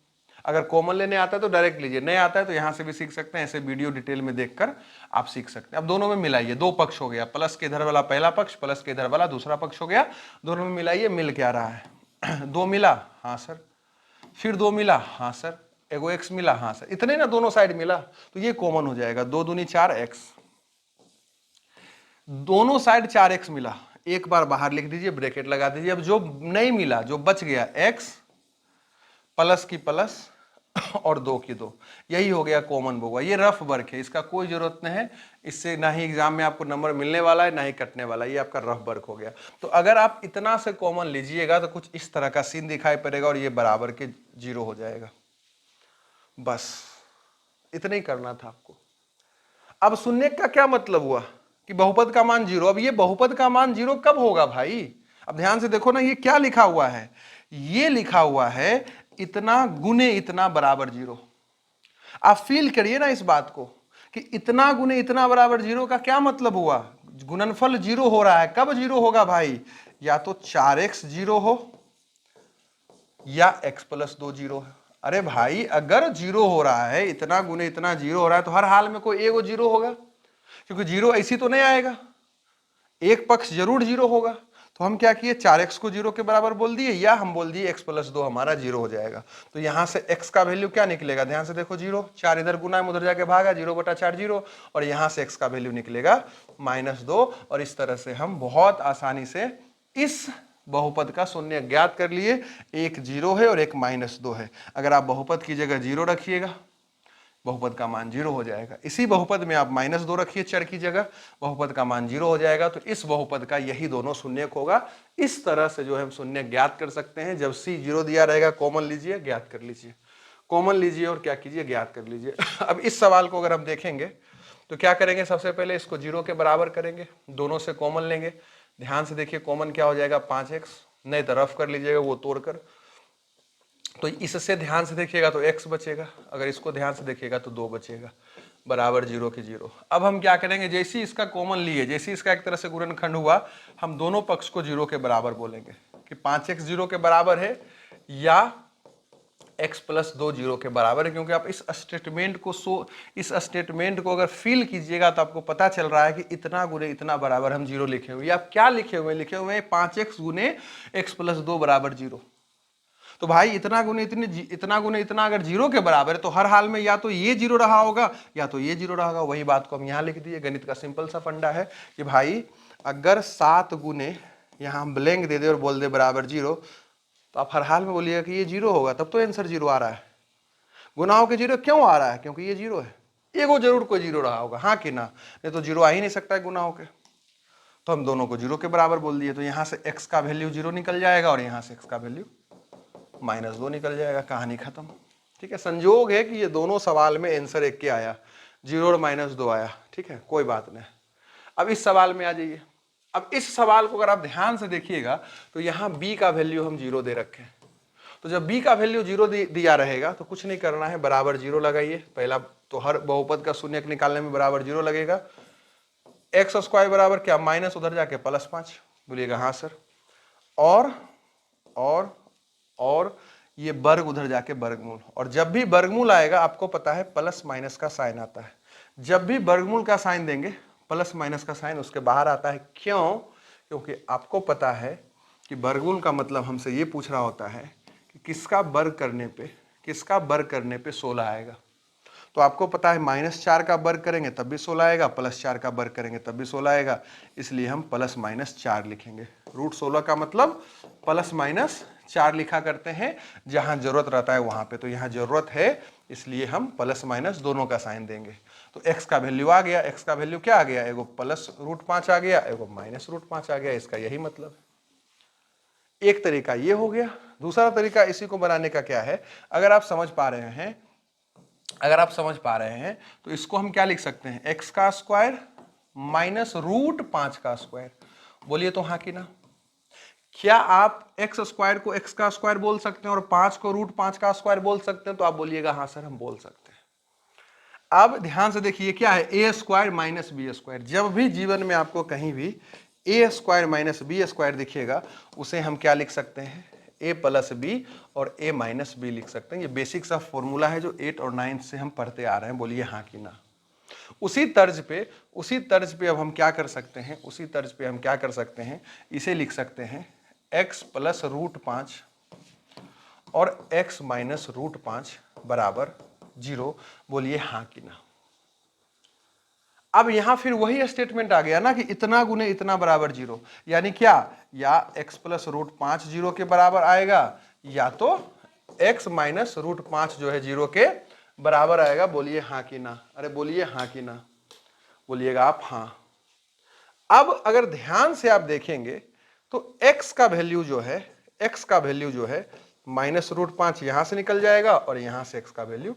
अगर कॉमन लेने आता है तो डायरेक्ट लीजिए, नहीं आता है तो यहां से भी सीख सकते हैं। ऐसे वीडियो डिटेल में देखकर आप सीख सकते हैं। अब दोनों में मिलाइए, 2 पक्ष हो गया, प्लस के इधर वाला पहला पक्ष, प्लस के इधर वाला दूसरा पक्ष हो गया। दोनों में मिलाइए, मिल क्या रहा है? 2 मिला, हाँ सर। फिर 2 मिला, हाँ सर। एगो x मिला, हाँ सर इतने ना दोनों साइड मिला, तो ये कॉमन हो जाएगा, 2 दूनी 4x, दोनों साइड 4x मिला, एक बार बाहर लिख दीजिए, ब्रैकेट लगा दीजिए। अब जो नहीं मिला, जो बच गया, x प्लस की प्लस और 2 की 2, यही हो गया कॉमन बउआ। ये रफ वर्क है, इसका कोई जरूरत नहीं है, इससे ना ही एग्जाम में आपको नंबर मिलने वाला है ना ही कटने वाला है, ये आपका रफ वर्क हो गया। तो अगर आप इतना से कॉमन लीजिएगा तो कुछ इस तरह का सीन दिखाई पड़ेगा और ये बराबर के 0 हो जाएगा। बस इतना ही करना था आपको। अब शून्य का क्या मतलब हुआ कि बहुपद का मान 0। अब ये बहुपद का मान 0 कब होगा भाई? अब ध्यान से देखो ना, ये क्या लिखा हुआ है, ये लिखा हुआ है इतना गुने इतना बराबर 0। आप फील करिए ना इस बात को कि इतना गुने इतना बराबर 0 का क्या मतलब हुआ? गुणनफल 0 हो रहा है। कब 0 होगा भाई? या तो 4x 0 हो या x प्लस 2 0 है। अरे भाई अगर 0 हो रहा है, इतना गुने इतना 0 हो रहा है, तो हर हाल में कोई एगो 0 होगा, क्योंकि 0 ऐसी तो नहीं आएगा, एक पक्ष जरूर 0 होगा। तो हम क्या किए, 4x को 0 के बराबर बोल दिए, या हम बोल दिए x प्लस 2 हमारा 0 हो जाएगा। तो यहां से x का वैल्यू क्या निकलेगा, ध्यान से देखो, 0, 4 इधर गुना है, उधर जाके भागा, 0/4 0, और यहां से x का वैल्यू निकलेगा -2। और इस तरह से हम बहुत आसानी से इस बहुपद का शून्य ज्ञात कर लिए। एक 0 है और एक -2 है। अगर आप बहुपद की जगह 0 रखिएगा, बहुपद का मान 0 हो जाएगा। इसी बहुपद में आप -2 रखिए चर की जगह, बहुपद का मान 0 हो जाएगा। तो इस बहुपद का यही दोनों शून्यक होगा। इस तरह से जो है हम शून्य ज्ञात कर सकते हैं। जब c 0 दिया रहेगा, कॉमन लीजिए, ज्ञात कर लीजिए, कॉमन लीजिए और क्या कीजिए, ज्ञात कर लीजिए। अब इस सवाल को अगर हम देखेंगे तो क्या करेंगे, सबसे पहले इसको 0 के बराबर करेंगे, दोनों से कॉमन लेंगे। ध्यान से देखिए, कॉमन क्या हो जाएगा, 5x, नहीं तो रफ कर लीजिएगा वो तोड़कर। तो इससे ध्यान से देखिएगा तो x बचेगा, अगर इसको ध्यान से देखिएगा तो 2 बचेगा, बराबर 0 के 0। अब हम क्या करेंगे, जैसे इसका कॉमन लिए, जैसे इसका एक तरह से गुणनखंड हुआ, हम दोनों पक्ष को 0 के बराबर बोलेंगे कि 5x 0 के बराबर है या x प्लस 2 0 के बराबर है। क्योंकि आप इस स्टेटमेंट को अगर फील कीजिएगा तो आपको पता चल रहा है कि इतना गुने इतना बराबर हम 0 लिखे हुए। आप क्या लिखे हुए, लिखे हुए हैं 5x गुने x प्लस 2 बराबर 0। तो भाई इतना गुने इतना अगर 0 के बराबर है, तो हर हाल में या तो ये 0 रहा होगा या तो ये 0 रहा होगा। वही बात को हम यहाँ लिख दिए। गणित का सिंपल सा फंडा है कि भाई अगर 7 गुने, यहाँ हम ब्लैंक दे दे और बोल दे बराबर 0, तो आप हर हाल में बोलिएगा कि ये 0 होगा, तब तो आंसर 0 आ रहा है। गुनाहों के 0 क्यों आ रहा है? क्योंकि ये 0 है। एगो जरूर कोई 0 रहा होगा, हाँ कि ना? नहीं तो 0 आ ही नहीं सकता है गुनाहों के। तो हम दोनों को 0 के बराबर बोल दिए। तो यहाँ से x का वैल्यू 0 निकल जाएगा और यहाँ से x का वैल्यू -2 निकल जाएगा। कहानी खत्म। ठीक है, संजोग है कि ये दोनों सवाल में आंसर एक के आया, 0 और -2 आया। ठीक है, कोई बात नहीं। अब इस सवाल में आ जाइए। अब इस सवाल को अगर आप ध्यान से देखिएगा तो यहाँ b का वैल्यू हम 0 दे रखे हैं। तो जब b का वैल्यू 0 दिया रहेगा तो कुछ नहीं करना है, बराबर 0 लगाइए। पहला तो हर बहुपद का शून्यक निकालने में बराबर 0 लगेगा। x स्क्वायर बराबर क्या, माइनस उधर जाके +5, बोलिएगा हाँ सर। और ये वर्ग उधर जाके वर्गमूल। और जब भी वर्गमूल आएगा, आपको पता है प्लस माइनस का साइन आता है। जब भी वर्गमूल का साइन देंगे, प्लस माइनस का साइन उसके बाहर आता है। क्यों? क्योंकि आपको पता है कि वर्गमूल का मतलब हमसे ये पूछ रहा होता है कि किसका वर्ग करने पे 16 आएगा। तो आपको पता है -4 का वर्ग करेंगे तब भी 16 आएगा, +4 का वर्ग करेंगे तब भी 16 आएगा। इसलिए हम +-4 लिखेंगे। √16 का मतलब +-4 लिखा करते हैं जहां जरूरत रहता है वहां पे। तो यहाँ जरूरत है, इसलिए हम +- दोनों का साइन देंगे। तो x का वैल्यू आ गया। x का वैल्यू क्या आ गया, एगो +√5 आ गया, एगो -√5 आ गया। इसका यही मतलब। एक तरीका ये हो गया। दूसरा तरीका इसी को बनाने का क्या है, अगर आप समझ पा रहे हैं तो इसको हम क्या लिख सकते हैं, x का स्क्वायर -√5 का स्क्वायर। बोलिए तो हाँ कि ना? क्या आप x स्क्वायर को x का स्क्वायर बोल सकते हैं और 5 को √5 का स्क्वायर बोल सकते हैं? तो आप बोलिएगा हाँ सर हम बोल सकते हैं। अब ध्यान से देखिए क्या है, a स्क्वायर -b स्क्वायर। जब भी जीवन में आपको कहीं भी a स्क्वायर -b स्क्वायर दिखेगा, उसे हम क्या लिख सकते हैं, a + b और a - b लिख सकते हैं। ये बेसिक सा फॉर्मूला है जो 8 और 9 से हम पढ़ते आ रहे हैं। बोलिए हाँ कि ना? उसी तर्ज पे अब हम क्या कर सकते हैं, इसे लिख सकते हैं x + √5 और x - √5 बराबर 0? बोलिए हाँ कि ना। अब यहां फिर वही स्टेटमेंट आ गया ना कि इतना गुने इतना बराबर 0, यानी क्या, या x प्लस रूट 5 0 के बराबर आएगा, या तो x माइनस रूट 5 जो है 0 के बराबर आएगा। बोलिए हाँ कि ना। अरे बोलिए हाँ कि ना, बोलिएगा आप हाँ। अब अगर ध्यान से आप देखेंगे तो x का वैल्यू जो है, x का वैल्यू जो है माइनस रूट 5 यहां से निकल जाएगा और यहां से x का वैल्यू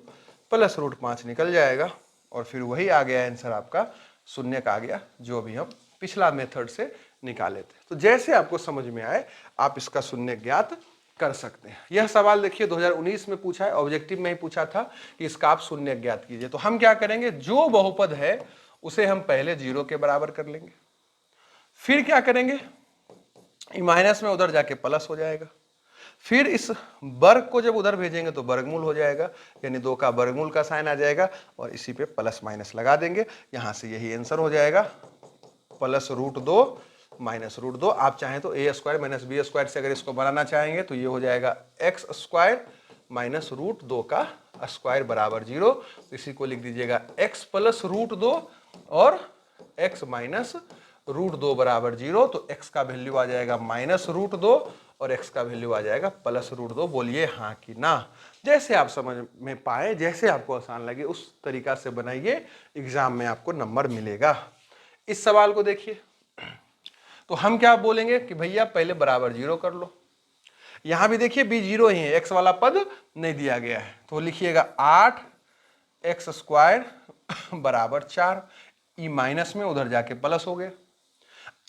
प्लस रूट 5 निकल जाएगा, और फिर वही आ गया आंसर आपका, शून्य का आ गया, जो भी हम पिछला मेथड से निकाले थे। तो जैसे आपको समझ में आए आप इसका शून्य ज्ञात कर सकते हैं। यह सवाल देखिए 2019 में पूछा है, ऑब्जेक्टिव में ही पूछा था कि इसका आप शून्य ज्ञात कीजिए। तो हम क्या करेंगे, जो बहुपद है उसे हम पहले 0 के बराबर कर लेंगे, फिर क्या करेंगे, माइनस में उधर जाके प्लस हो जाएगा, फिर इस वर्ग को जब उधर भेजेंगे तो वर्गमूल हो जाएगा, यानी 2 का वर्गमूल का साइन आ जाएगा, और इसी पे प्लस माइनस लगा देंगे, यहां से यही आंसर हो जाएगा, प्लस रूट 2 माइनस रूट 2। आप चाहें तो a square minus b square से अगर इसको बनाना चाहेंगे तो ये हो जाएगा एक्स स्क्वायर माइनस रूट 2 का स्क्वायर बराबर 0। तो इसी को लिख दीजिएगा x प्लस रूट 2 और x माइनस रूट 2 बराबर 0। तो x का वैल्यू आ जाएगा माइनस रूट 2 और x का वैल्यू आ जाएगा प्लस रूट 2। बोलिए हाँ कि ना। जैसे आप समझ में पाए, जैसे आपको आसान लगे उस तरीका से बनाइए, एग्जाम में आपको नंबर मिलेगा। इस सवाल को देखिए, तो हम क्या बोलेंगे कि भैया पहले बराबर 0 कर लो। यहां भी देखिए b 0 ही है, एक्स वाला पद नहीं दिया गया है, तो लिखिएगा 8 एक्स स्क्वायर बराबर 4, ई माइनस में उधर जाके प्लस हो गया।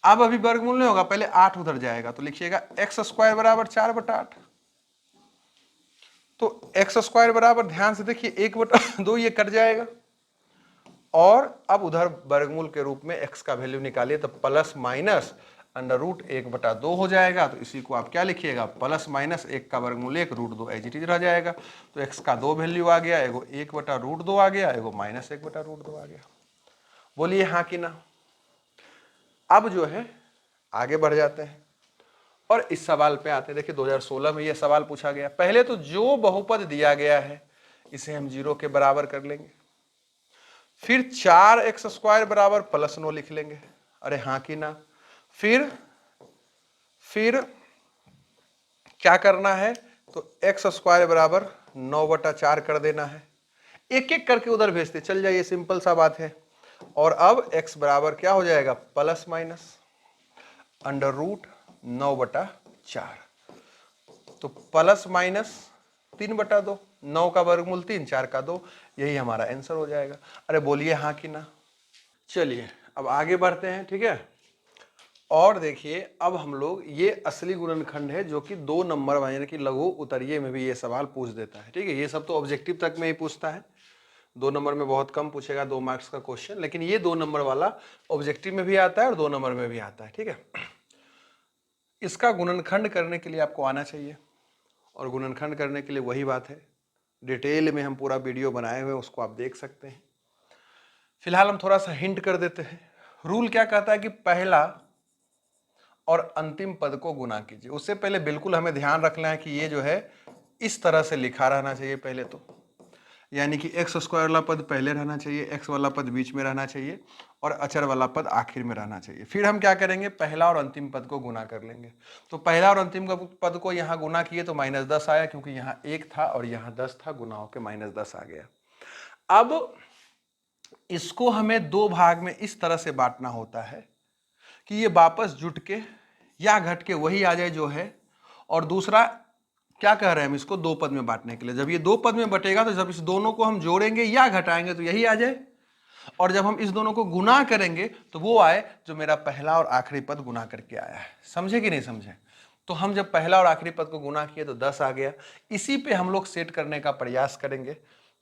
अब अभी वर्गमूल नहीं होगा, पहले 8 उधर जाएगा, तो लिखिएगा एक्स स्क्वायर बराबर 4/8। तो एक्स स्क्वायर बराबर, ध्यान से देखिए 1/2 ये कट जाएगा, और अब उधर वर्गमूल के रूप में x का वैल्यू निकालिए, तो प्लस माइनस अंडर रूट 1/2 हो जाएगा। तो इसी को आप क्या लिखिएगा, प्लस माइनस 1 का वर्गमूल 1 रूट 2 एज इट इज रह जाएगा। तो x का 2 वैल्यू आ गया, एगो 1/√2 आ गया, एगो माइनस 1/√2 आ गया। बोलिए हाँ कि ना। अब जो है आगे बढ़ जाते हैं और इस सवाल पे आते हैं। देखिए 2016 में यह सवाल पूछा गया। पहले तो जो बहुपद दिया गया है इसे हम 0 के बराबर कर लेंगे, फिर 4x स्क्वायर बराबर प्लस 9 लिख लेंगे। अरे हाँ कि ना। फिर क्या करना है, तो x स्क्वायर बराबर 9/4 कर देना है। एक एक करके उधर भेजते चल जाइए, सिंपल सा बात है। और अब x बराबर क्या हो जाएगा, प्लस माइनस अंडर रूट 9/4। तो प्लस माइनस 3/2, 9 का वर्गमूल 3, 4 का 2, यही हमारा आंसर हो जाएगा। अरे बोलिए हाँ कि ना। चलिए अब आगे बढ़ते हैं, ठीक है। और देखिए अब हम लोग, ये असली गुणनखंड है जो कि 2 नंबर यानी कि लघु उत्तरीय में भी ये सवाल पूछ देता है, ठीक है। ये सब तो ऑब्जेक्टिव तक में ही पूछता है, 2 नंबर में बहुत कम पूछेगा 2 मार्क्स का क्वेश्चन, लेकिन ये 2 नंबर वाला ऑब्जेक्टिव में भी आता है और 2 नंबर में भी आता है, ठीक है। इसका गुणनखंड करने के लिए आपको आना चाहिए, और गुणनखंड करने के लिए वही बात है, डिटेल में हम पूरा वीडियो बनाए हुए, उसको आप देख सकते हैं। फिलहाल हम थोड़ा सा हिंट कर देते हैं। रूल क्या कहता है कि पहला और अंतिम पद को गुना कीजिए। उससे पहले बिल्कुल हमें ध्यान रखना है कि ये जो है इस तरह से लिखा रहना चाहिए पहले तो, यानी कि एक्स स्क्वायर वाला पद पहले रहना चाहिए, एक्स वाला पद बीच में रहना चाहिए, और अचर वाला पद आखिर में रहना चाहिए। फिर हम क्या करेंगे, पहला और अंतिम पद को गुना कर लेंगे। तो पहला और अंतिम पद को यहाँ गुना किए तो -10 आया, क्योंकि यहाँ 1 था और यहाँ 10 था, गुना होकर -10 आ गया। अब इसको हमें 2 भाग में इस तरह से बांटना होता है कि ये वापस जुट के या घट के वही आ जाए जो है, और दूसरा क्या कह रहे हैं हम इसको 2 पद में बांटने के लिए। जब ये 2 पद में बटेगा तो जब इस दोनों को हम जोड़ेंगे या घटाएंगे तो यही आ जाए, और जब हम इस दोनों को गुना करेंगे तो वो आए जो मेरा पहला और आखिरी पद गुना करके आया है। समझे कि नहीं समझे। तो हम जब पहला और आखिरी पद को गुना किए तो 10 आ गया। इसी पे हम लोग सेट करने का प्रयास करेंगे।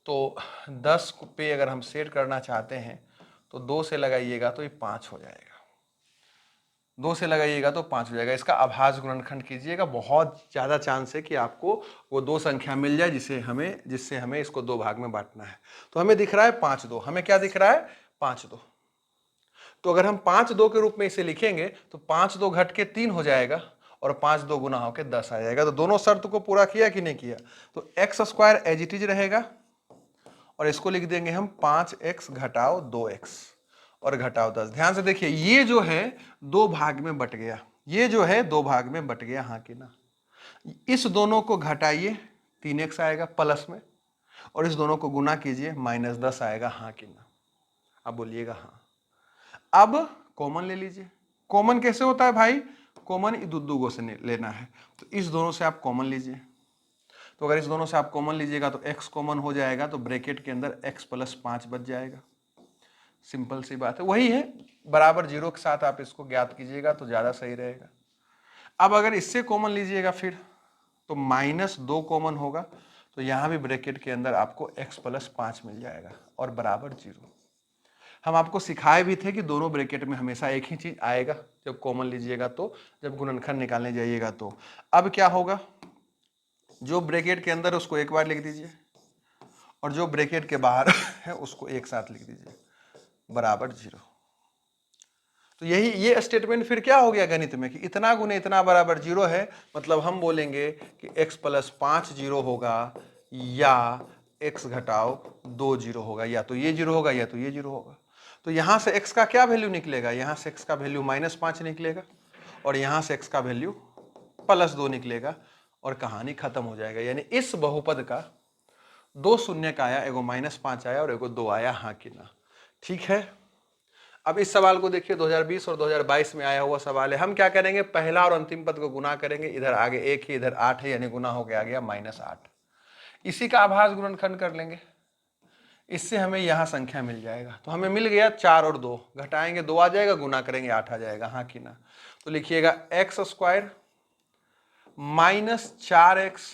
तो 10 पे अगर हम सेट करना चाहते हैं तो 2 से लगाइएगा तो ये 5 हो जाएगा, 2 से लगाइएगा तो 5 हो जाएगा। इसका अभाज्य गुणनखंड कीजिएगा, बहुत ज़्यादा चांस है कि आपको वो 2 संख्या मिल जाए जिससे हमें इसको 2 भाग में बांटना है। तो हमें दिख रहा है 5-2, हमें क्या दिख रहा है 5-2। तो अगर हम 5-2 के रूप में इसे लिखेंगे तो 5-2 घट के 3 हो जाएगा, और 5 दो गुना होकर 10 आ जाएगा। तो दोनों शर्त को पूरा किया कि नहीं किया? तो x square as it is रहेगा और इसको लिख देंगे हम 5x घटाओ 2x और घटाओ 10। ध्यान से देखिए, ये जो है दो भाग में बट गया, ये जो है दो भाग में बट गया, हाँ कि ना? इस दोनों को घटाइए 3x आएगा प्लस में, और इस दोनों को गुना कीजिए -10 आएगा, हाँ कि ना? अब बोलिएगा हाँ। अब कॉमन ले लीजिए। कॉमन कैसे होता है भाई? कॉमन दो से लेना है, तो इस दोनों से आप कॉमन लीजिए। तो अगर इस दोनों से आप कॉमन लीजिएगा तो x कॉमन हो जाएगा, तो ब्रैकेट के अंदर x + 5 बच जाएगा। सिंपल सी बात है, वही है, बराबर 0 के साथ आप इसको ज्ञात कीजिएगा तो ज्यादा सही रहेगा। अब अगर इससे कॉमन लीजिएगा फिर तो -2 कॉमन होगा, तो यहां भी ब्रैकेट के अंदर आपको x + 5 मिल जाएगा और बराबर 0। हम आपको सिखाए भी थे कि दोनों ब्रैकेट में हमेशा एक ही चीज आएगा जब कॉमन लीजिएगा, तो जब गुणनखंड निकालने जाइएगा तो। अब क्या होगा, जो ब्रैकेट के अंदर उसको एक बार लिख दीजिए और जो ब्रैकेट के बाहर है उसको एक साथ लिख दीजिए, बराबर 0। तो यही ये स्टेटमेंट फिर क्या हो गया गणित में कि इतना गुने इतना बराबर 0 है, मतलब हम बोलेंगे कि x + 5 0 होगा या x घटाओ 2 0 होगा, या तो ये 0 होगा या तो ये 0 होगा। तो यहां से x का क्या वैल्यू निकलेगा? यहां से x का वैल्यू -5 निकलेगा और यहां से x का वैल्यू +2 निकलेगा और कहानी खत्म हो जाएगा। यानी इस बहुपद का 2 शून्य का आया, एगो -5 आया और एगो 2 आया, हाँ कि ना? ठीक है। अब इस सवाल को देखिए, 2020 और 2022 में आया हुआ सवाल है। हम क्या करेंगे, पहला और अंतिम पद को गुना करेंगे, इधर आगे 1 है इधर 8 है, यानी गुना होकर आ गया -8। इसी का आभास गुणनखंड कर लेंगे, इससे हमें यहां संख्या मिल जाएगा। तो हमें मिल गया 4 और 2, घटाएंगे 2 आ जाएगा, गुना करेंगे 8 आ जाएगा, हाँ कि ना? तो लिखिएगा x² -4x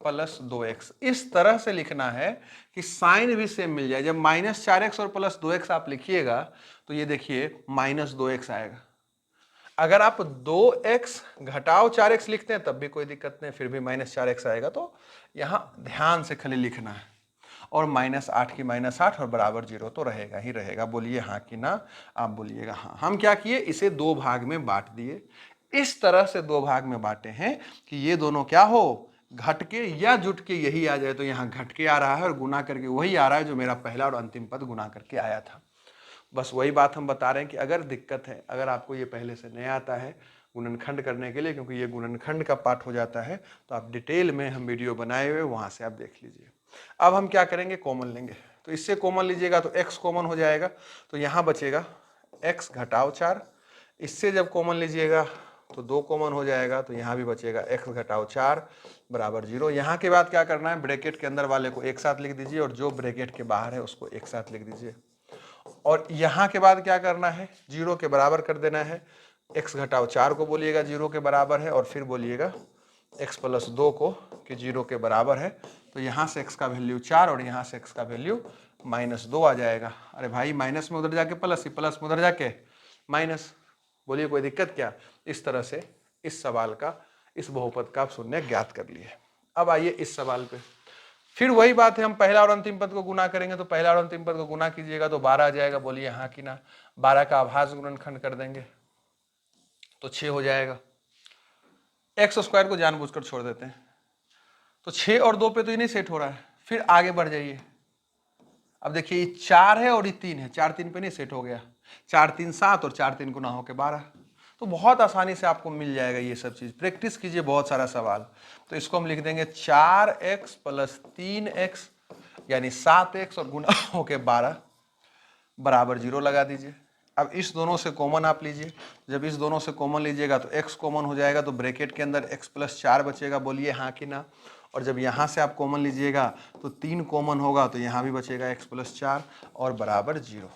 + 2x। इस तरह से लिखना है कि साइन भी सेम मिल जाए। जब -4x और +2x आप लिखिएगा तो ये देखिए -2x आएगा। अगर आप 2x घटाओ 4x लिखते हैं तब भी कोई दिक्कत नहीं, फिर भी -4x आएगा। तो यहां ध्यान से खाली लिखना है, और -8 की -8 और बराबर 0 तो रहेगा ही रहेगा। बोलिए हाँ कि ना? आप बोलिएगा हाँ। हम क्या किए, इसे दो भाग में बांट दिए। इस तरह से दो भाग में बांटे हैं कि ये दोनों क्या हो, घट के या जुट के यही आ जाए। तो यहाँ घट के आ रहा है और गुना करके वही आ रहा है जो मेरा पहला और अंतिम पद गुना करके आया था। बस वही बात हम बता रहे हैं कि अगर दिक्कत है, अगर आपको ये पहले से नहीं आता है गुणनखंड करने के लिए, क्योंकि ये गुणनखंड का पाठ हो जाता है, तो आप डिटेल में हम वीडियो बनाए हुए वहां से आप देख लीजिए। अब हम क्या करेंगे, कॉमन लेंगे। तो इससे कॉमन लीजिएगा तो x कॉमन हो जाएगा, तो यहाँ बचेगा x घटाओ 4। इससे जब कॉमन लीजिएगा तो 2 कॉमन हो जाएगा, तो यहाँ भी बचेगा x घटाओ 4 बराबर 0। यहाँ के बाद क्या करना है, ब्रैकेट के अंदर वाले को एक साथ लिख दीजिए और जो ब्रैकेट के बाहर है उसको एक साथ लिख दीजिए। और यहाँ के बाद क्या करना है, 0 के बराबर कर देना है। x घटाओ 4 को बोलिएगा 0 के बराबर है, और फिर बोलिएगा x + 2 को कि 0 के बराबर है। तो यहाँ से x का वैल्यू 4 और यहाँ से x का वैल्यू -2 आ जाएगा। अरे भाई, माइनस में उधर जाके प्लस, प्लस में उधर जाके माइनस। बोलिए कोई दिक्कत क्या? इस तरह से इस सवाल का, इस बहुपद का आप शून्य ज्ञात कर लिए। अब आइए इस सवाल पे, फिर वही बात है, हम पहला और अंतिम पद को गुना करेंगे। तो पहला और अंतिम पद को गुना कीजिएगा तो 12 आ जाएगा। बोलिए हाँ कि ना? 12 का आभास गुणनखंड कर देंगे तो 6 हो जाएगा। x² को जानबूझकर छोड़ देते हैं, तो 6 और 2 पे तो ये नहीं सेट हो रहा है। फिर आगे बढ़ जाइए, अब देखिए ये 4 है और ये 3 है, 4 3 पे नहीं सेट हो गया। 4 3 7 और 4 3 गुना होके 12। तो बहुत आसानी से आपको मिल जाएगा ये सब चीज, प्रैक्टिस कीजिए बहुत सारा सवाल। तो इसको हम लिख देंगे 4x + 3x यानी 7x और गुना होके 12 बराबर 0 लगा दीजिए। अब इस दोनों से कॉमन आप लीजिए। जब इस दोनों से कॉमन लीजिएगा तो x कॉमन हो जाएगा, तो ब्रैकेट के अंदर x + 4 बचेगा। बोलिए हाँ कि ना? और जब यहाँ से आप कॉमन लीजिएगा तो 3 कॉमन होगा, तो यहाँ भी बचेगा x + 4 और बराबर 0।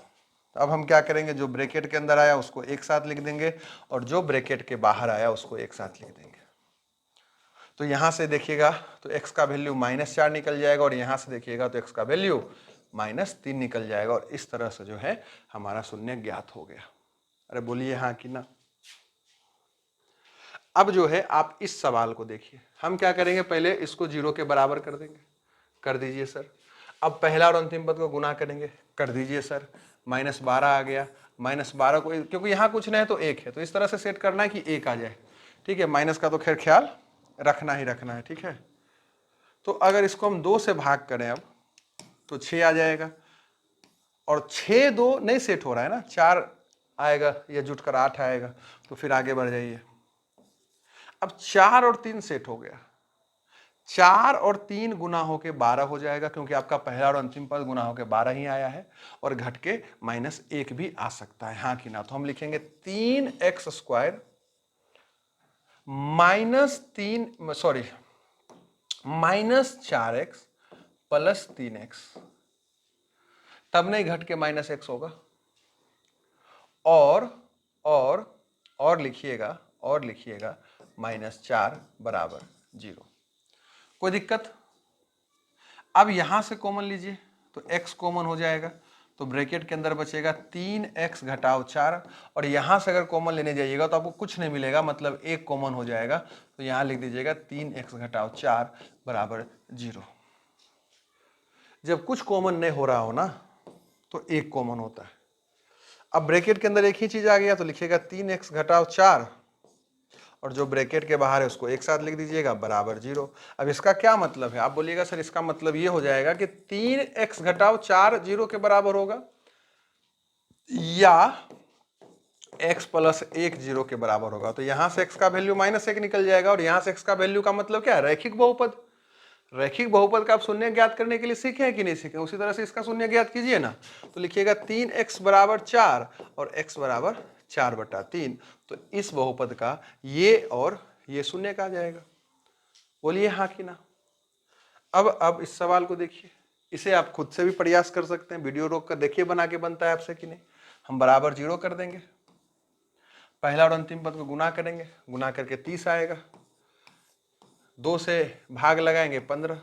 तो अब हम क्या करेंगे, जो ब्रैकेट के अंदर आया उसको एक साथ लिख देंगे और जो ब्रैकेट के बाहर आया उसको एक साथ लिख देंगे। तो यहाँ से देखिएगा तो x का वैल्यू -4 निकल जाएगा, और यहाँ से देखिएगा तो x का वैल्यू -3 निकल जाएगा, और इस तरह से जो है हमारा शून्य ज्ञात हो गया। अरे बोलिए हाँ कि ना? अब जो है आप इस सवाल को देखिए, हम क्या करेंगे, पहले इसको 0 के बराबर कर देंगे। कर दीजिए सर। अब पहला और अंतिम पद को गुना करेंगे। कर दीजिए सर। -12 आ गया। -12 को, क्योंकि यहाँ कुछ नहीं है तो 1 है, तो इस तरह से सेट करना है कि 1 आ जाए। ठीक है, माइनस का तो खैर ख्याल रखना ही रखना है, ठीक है। तो अगर इसको हम 2 से भाग करें अब तो 6 आ जाएगा, और 6 2 नहीं सेट हो रहा है ना, 4 आएगा या जुट कर 8 आएगा, तो फिर आगे बढ़ जाइए। अब 4 और 3 सेट हो गया, 4 और 3 गुना होके 12 हो जाएगा, क्योंकि आपका पहला और अंतिम पद गुना होके 12 ही आया है, और घट के -1 भी आ सकता है, हाँ कि ना। तो हम लिखेंगे 3x square -4x plus 3x, तब नहीं घट के -x होगा। और लिखिएगा -4 बराबर 0। कोई दिक्कत? अब यहां से कॉमन लीजिए तो x कॉमन हो जाएगा, तो ब्रैकेट के अंदर बचेगा 3x घटाव 4, और यहां से अगर कॉमन लेने जाइएगा तो आपको कुछ नहीं मिलेगा, मतलब 1 कॉमन हो जाएगा, तो यहां लिख दीजिएगा 3x घटाव 4 बराबर 0। जब कुछ कॉमन नहीं हो रहा हो ना तो 1 कॉमन होता है। अब ब्रैकेट के अंदर एक ही चीज आ गया तो लिखिएगा 3x घटाव 4, और जो ब्रैकेट के बाहर है उसको एक साथ लिख दीजिएगा बराबर 0। अब इसका क्या मतलब है? आप बोलिएगा सर इसका मतलब ये हो जाएगा कि 3x घटाव 4 0 के बराबर होगा, या x प्लस 1 0 के बराबर होगा। तो यहां से x का वैल्यू -1 निकल जाएगा, और यहां से x का वैल्यू का मतलब क्या है? रैखिक बहुपद। रैखिक बहुपद का आप शून्य ज्ञात करने के लिए सीखे हैं कि नहीं सीखे? उसी तरह से इसका शून्य ज्ञात कीजिए ना, तो लिखिएगा 3x बराबर 4 और x बराबर 4/3। तो इस बहुपद का ये और ये शून्य का आ जाएगा। बोलिए हाँ कि ना। अब इस सवाल को देखिए, इसे आप खुद से भी प्रयास कर सकते हैं, वीडियो रोक कर देखिए बना के बनता है आपसे कि नहीं। हम बराबर 0 कर देंगे, पहला और अंतिम पद को गुना करेंगे, गुना करके 30 आएगा, 2 से भाग लगाएंगे 15,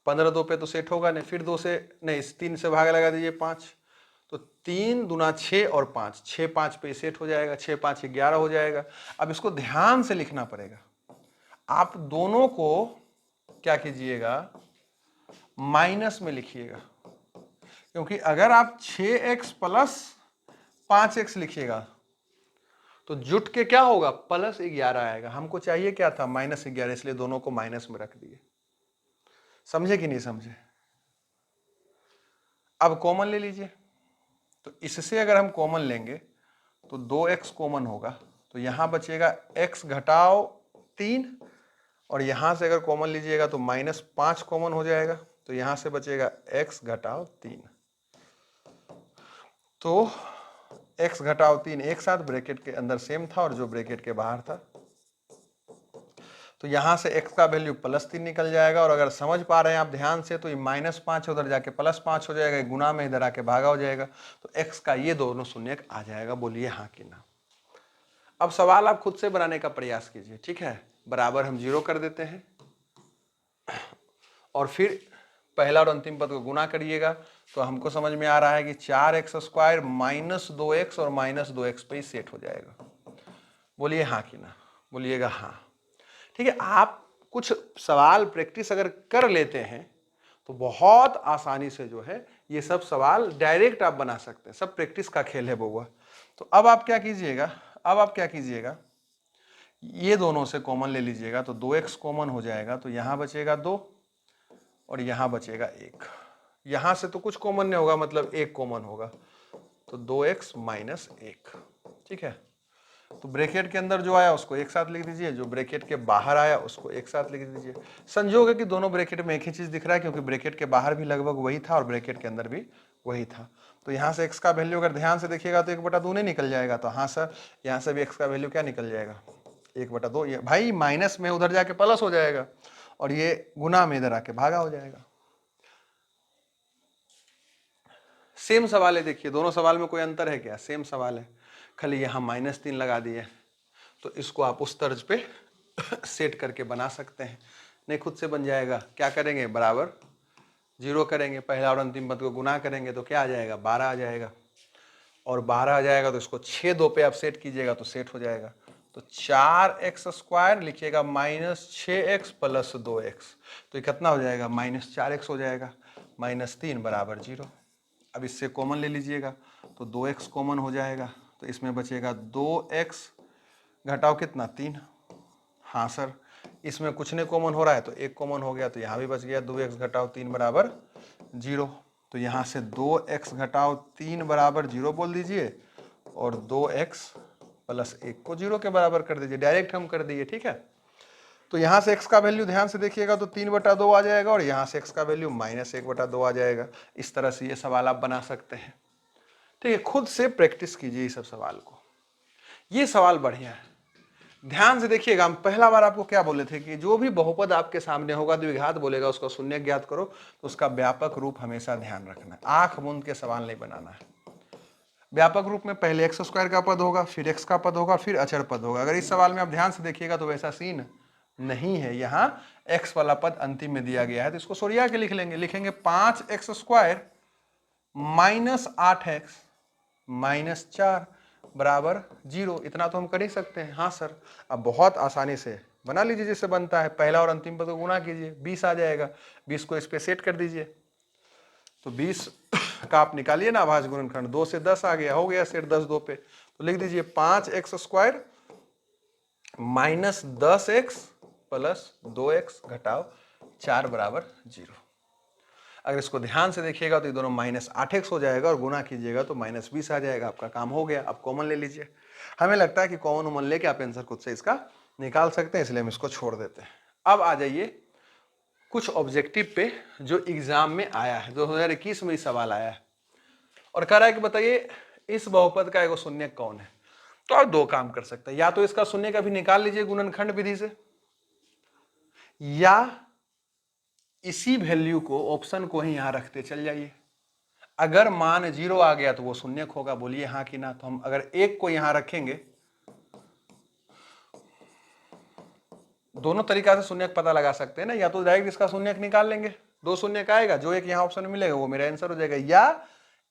15 2 पे तो सेट होगा नहीं, फिर 2 से नहीं 3 से भाग लगा दीजिए 5, तो 3 दूना 6 और 5, 6 5 पे सेट हो जाएगा, 6 5 11 हो जाएगा। अब इसको ध्यान से लिखना पड़ेगा, आप दोनों को क्या कीजिएगा, माइनस में लिखिएगा, क्योंकि अगर आप 6x प्लस 5x लिखिएगा तो जुट के क्या होगा, +11 आएगा। हमको चाहिए क्या था, -11, इसलिए दोनों को माइनस में रख दिए। समझे कि नहीं समझे? अब कॉमन ले लीजिए, तो इससे अगर हम कॉमन लेंगे तो 2x कॉमन होगा, तो यहां बचेगा x घटाव 3, और यहां से अगर कॉमन लीजिएगा तो -5 कॉमन हो जाएगा, तो यहां से बचेगा x घटाव 3। तो x घटाव 3 एक साथ ब्रैकेट के अंदर सेम था और जो ब्रैकेट के बाहर था, तो यहां से x का वैल्यू +3 निकल जाएगा। और अगर समझ पा रहे हैं आप ध्यान से, तो ये -5 उधर जाके +5 हो जाएगा, गुना में इधर आके भागा हो जाएगा, तो x का ये दोनों शून्य आ जाएगा। बोलिए हाँ कि ना। अब सवाल आप खुद से बनाने का प्रयास कीजिए, ठीक है। बराबर हम 0 कर देते हैं, और फिर पहला और अंतिम पद को गुना करिएगा, तो हमको समझ में आ रहा है कि 4x स्क्वायर -2x और -2x पे ही सेट हो जाएगा। बोलिए हाँ कि ना। बोलिएगा हाँ। ठीक है, आप कुछ सवाल प्रैक्टिस अगर कर लेते हैं तो बहुत आसानी से जो है ये सब सवाल डायरेक्ट आप बना सकते हैं। सब प्रैक्टिस का खेल है बउआ। तो अब आप क्या कीजिएगा, ये दोनों से कॉमन ले लीजिएगा, तो 2x कॉमन हो जाएगा, तो यहां बचेगा 2 और यहां बचेगा 1। यहां से तो कुछ कॉमन नहीं होगा, मतलब 1 कॉमन होगा, तो 2x माइनस 1। ठीक है, तो ब्रैकेट के अंदर जो आया उसको एक साथ लिख दीजिए, जो ब्रैकेट के बाहर आया उसको एक साथ लिख दीजिए। संजोग है कि दोनों ब्रैकेट में एक ही चीज दिख रहा है, क्योंकि ब्रैकेट के बाहर भी लगभग वही था और ब्रैकेट के अंदर भी वही था। तो यहाँ से x का वैल्यू अगर ध्यान से देखिएगा तो 1/2 नहीं निकल जाएगा। तो हाँ सर, यहाँ से भी x का वैल्यू क्या निकल जाएगा, 1/2। ये भाई माइनस में उधर जाके प्लस हो जाएगा, और ये गुना में इधर आके भागा हो जाएगा। सेम सवाल है, देखिए दोनों सवाल में कोई अंतर है क्या? सेम सवाल है, खाली यहाँ -3 लगा दिए। तो इसको आप उस तर्ज पे सेट करके बना सकते हैं, नहीं खुद से बन जाएगा। क्या करेंगे, बराबर 0 करेंगे, पहला और अंतिम पद को गुना करेंगे तो क्या आ जाएगा, 12 आ जाएगा, और 12 आ जाएगा तो इसको 6 2 पे आप सेट कीजिएगा तो सेट हो जाएगा। तो 4x स्क्वायर लिखिएगा -6x प्लस 2x, तो ये कितना हो जाएगा, -4x हो जाएगा, -3 बराबर 0। अब इससे कॉमन ले लीजिएगा, तो 2x कॉमन हो जाएगा, तो इसमें बचेगा 2x घटाव कितना, 3, हाँ सर, इसमें कुछ नहीं कॉमन हो रहा है तो एक कॉमन हो गया, तो यहाँ भी बच गया 2x घटाओ 3 बराबर 0। तो यहाँ से 2x घटाओ 3 बराबर 0 बोल दीजिए और 2x प्लस 1 को 0 के बराबर कर दीजिए, डायरेक्ट हम कर दिए, ठीक है। तो यहाँ से x का वैल्यू ध्यान से देखिएगा तो 3/2 आ जाएगा और यहाँ से x का वैल्यू -1/2 आ जाएगा। इस तरह से ये सवाल आप बना सकते हैं, ठीक है। खुद से प्रैक्टिस कीजिए इस सब सवाल को, ये सवाल बढ़िया है। ध्यान से देखिएगा, हम पहला बार आपको क्या बोले थे कि जो भी बहुपद आपके सामने होगा, द्विघात बोलेगा, उसका शून्य ज्ञात करो, तो उसका व्यापक रूप हमेशा ध्यान रखना है, आंख मूंद के सवाल नहीं बनाना है। व्यापक रूप में पहले x² का पद होगा, फिर x का पद होगा, फिर अचर पद होगा। अगर इस सवाल में आप ध्यान से देखिएगा तो वैसा सीन नहीं है, यहाँ x वाला पद अंतिम में दिया गया है, तो इसको सोरिया के लिख लेंगे, लिखेंगे 5x² - 8x - 4 बराबर 0। इतना तो हम कर ही सकते हैं। हाँ सर, अब बहुत आसानी से बना लीजिए जैसे बनता है, पहला और अंतिम पद को गुणा कीजिए, 20 आ जाएगा, 20 को इस पे सेट कर दीजिए, तो 20 का आप निकालिए ना अभाज्य गुणनखंड, 2 से 10 आ गया, हो गया सेट 10 2 पे, तो लिख दीजिए 5x² - 10x प्लस 2x घटाओ 4 बराबर 0। अगर इसको ध्यान से देखिएगा तो ये दोनों -8x हो जाएगा और गुणा कीजिएगा तो -20 आ जाएगा, आपका काम हो गया। आप कॉमन ले लीजिए, हमें लगता है कि कॉमन उमन लेके आप आंसर खुद से इसका निकाल सकते हैं, इसलिए हम इसको छोड़ देते हैं। अब आ जाइए कुछ ऑब्जेक्टिव पे जो एग्जाम में आया है, 2021 में सवाल आया है और कह रहा है कि बताइए इस बहुपद का एगो शून्यक कौन है। तो आप दो काम कर सकते हैं, या तो इसका शून्यक अभी निकाल लीजिए गुणनखंड विधि से, या इसी वैल्यू को, ऑप्शन को ही यहां रखते चल जाइए। अगर मान 0 आ गया तो वो शून्यक होगा, बोलिए हाँ कि ना। तो हम अगर 1 को यहां रखेंगे, दोनों तरीका से शून्यक पता लगा सकते हैं ना, या तो डायरेक्ट इसका शून्यक निकाल लेंगे, 2 शून्यक आएगा, जो एक यहाँ ऑप्शन में मिलेगा वो मेरा आंसर हो जाएगा, या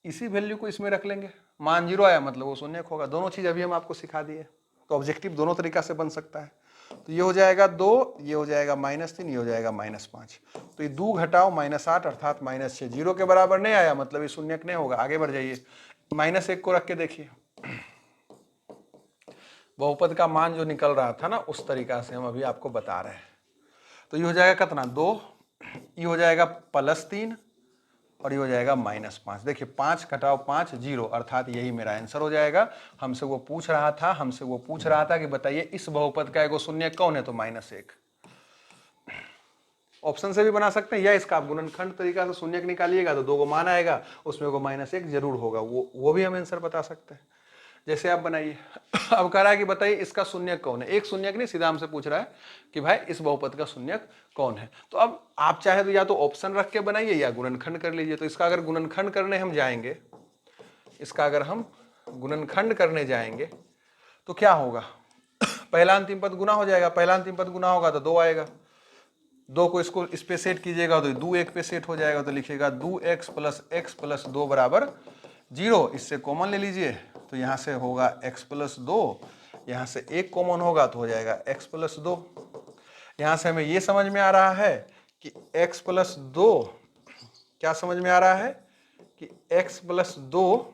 इसी वैल्यू को इसमें रख लेंगे, मान 0 आया मतलब वो शून्यक होगा। दोनों चीज अभी हम आपको सिखा दिए, तो ऑब्जेक्टिव दोनों तरीका से बन सकता है। तो ये हो जाएगा 2, ये हो जाएगा -3, ये हो जाएगा -5। तो ये 2 घटाओ -8 अर्थात -6, 0 के बराबर नहीं आया मतलब ये शून्यक नहीं होगा। आगे बढ़ जाइए, -1 को रख के देखिए, बहुपद का मान जो निकल रहा था ना उस तरीका से हम अभी आपको बता रहे हैं। तो ये हो जाएगा कितना, 2, ये हो जाएगा +3 और ये हो जाएगा -5। देखिए 5 घटाओ 5 0, अर्थात यही मेरा आंसर हो जाएगा। हमसे वो पूछ रहा था कि बताइए इस बहुपद का एगो शून्यक कौन है, तो -1। ऑप्शन से भी बना सकते हैं, या इसका आप गुणनखंड तरीका से शून्यक निकालिएगा तो 2 को मान आएगा, उसमें को -1 जरूर होगा, वो भी हम आंसर बता सकते हैं। जैसे आप बनाइए, अब कह रहा है कि बताइए इसका शून्यक कौन है। एक शून्यक नहीं, सीधा हमसे पूछ रहा है कि भाई इस बहुपद का शून्यक कौन है। तो अब आप चाहे तो या तो ऑप्शन रख के बनाइए या गुणनखंड कर लीजिए। तो इसका अगर गुणनखंड करने हम जाएंगे, तो क्या होगा, पहला अंतिम पद गुना हो जाएगा, पहला अंतिम पद गुना होगा तो 2 आएगा, 2 को इसको इस पे सेट कीजिएगा तो 2 1 पे सेट हो जाएगा, तो लिखिएगा 2x + x + 2 बराबर 0। इससे कॉमन ले लीजिए, तो यहाँ से होगा x + 2, यहाँ से 1 कॉमन होगा तो हो जाएगा x + 2। यहाँ से हमें ये समझ में आ रहा है कि x + 2, क्या समझ में आ रहा है कि x + 2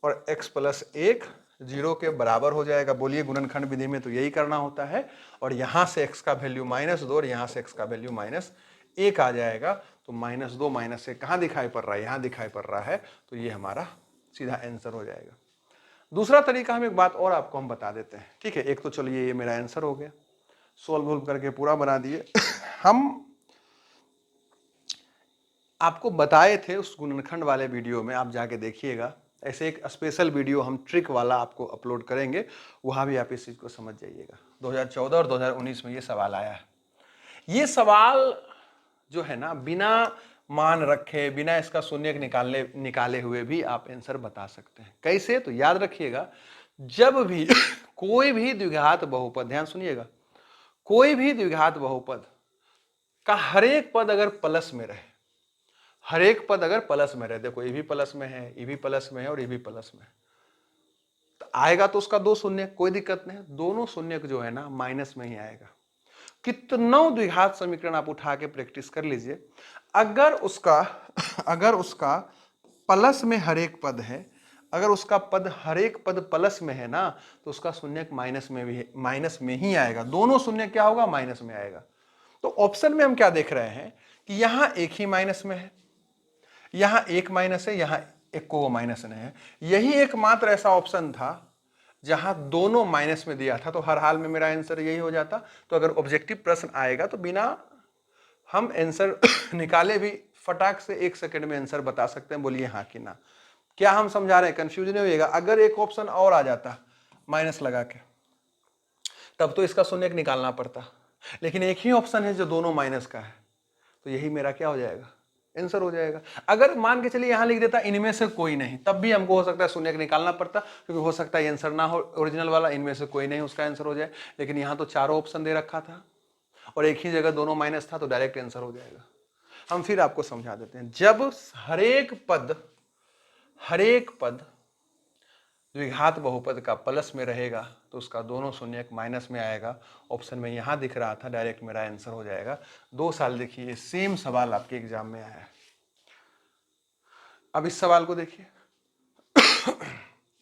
और x + 1 0 के बराबर हो जाएगा। बोलिए गुणनखंड विधि में तो यही करना होता है, और यहाँ से x का वैल्यू -2 और यहाँ से x का वैल्यू -1 आ जाएगा। तो -2 -1 कहाँ दिखाई पड़ रहा है, यहाँ दिखाई पड़ रहा है, तो ये हमारा सीधा आंसर हो जाएगा। दूसरा तरीका हम एक बात और आपको हम बता देते हैं, ठीक है। एक तो चलिए ये मेरा आंसर हो गया, सोल्व करके पूरा बना दिए। हम आपको बताए थे उस गुणनखंड वाले वीडियो में, आप जाके देखिएगा, ऐसे एक स्पेशल वीडियो हम ट्रिक वाला आपको अपलोड करेंगे, वहां भी आप इस चीज को समझ जाइएगा। 2014 और 2019 में ये सवाल आया है। ये सवाल जो है ना, बिना मान रखे, बिना इसका शून्यक निकाले हुए भी आप आंसर बता सकते हैं। कैसे, तो याद रखिएगा, जब भी कोई भी द्विघात बहुपद, ध्यान सुनिएगा, कोई भी द्विघात बहुपद का हर एक पद अगर प्लस में रहे, हर एक पद अगर प्लस में रहे, देखो ये भी प्लस में है, ये भी प्लस में है और ये भी प्लस में है, तो आएगा तो उसका 2 शून्यक, कोई दिक्कत नहीं है। दोनों शून्यक जो है ना माइनस में ही आएगा। कितनों द्विघात समीकरण आप उठा के प्रैक्टिस कर लीजिए, अगर उसका प्लस में हर एक पद है, अगर उसका पद हर एक पद प्लस में है ना तो उसका शून्यक माइनस में ही आएगा। दोनों शून्य क्या होगा, माइनस में आएगा। तो ऑप्शन में हम क्या देख रहे हैं कि यहां एक ही माइनस में है, यहां एक माइनस है, यहां एक को माइनस नहीं है। यही एकमात्र ऐसा ऑप्शन था जहां दोनों माइनस में दिया था, तो हर हाल में मेरा आंसर यही हो जाता। तो अगर ऑब्जेक्टिव प्रश्न आएगा तो बिना हम आंसर निकाले भी फटाक से 1 सेकंड में आंसर बता सकते हैं। बोलिए हाँ कि ना। क्या हम समझा रहे हैं, कंफ्यूज नहीं होइएगा। अगर एक ऑप्शन और आ जाता माइनस लगा के, तब तो इसका शून्य निकालना पड़ता, लेकिन एक ही ऑप्शन है जो दोनों माइनस का है, तो यही मेरा क्या हो जाएगा, आंसर हो जाएगा। अगर मान के चलिए यहां लिख देता इनमें से कोई नहीं, तब भी हमको हो सकता है शून्य निकालना पड़ता, क्योंकि हो सकता है आंसर ना हो ओरिजिनल वाला, इनमें से कोई नहीं उसका आंसर हो जाए। लेकिन यहां तो चारों ऑप्शन दे रखा था और एक ही जगह दोनों माइनस था, तो डायरेक्ट आंसर हो जाएगा। हम फिर आपको समझा देते हैं। जब हरेक पद द्विघात बहुपद का प्लस में रहेगा तो उसका दोनों शून्यक माइनस में आएगा। ऑप्शन में यहां दिख रहा था, डायरेक्ट मेरा आंसर हो जाएगा। 2 साल देखिए सेम सवाल आपके एग्जाम में आया है। अब इस सवाल को देखिए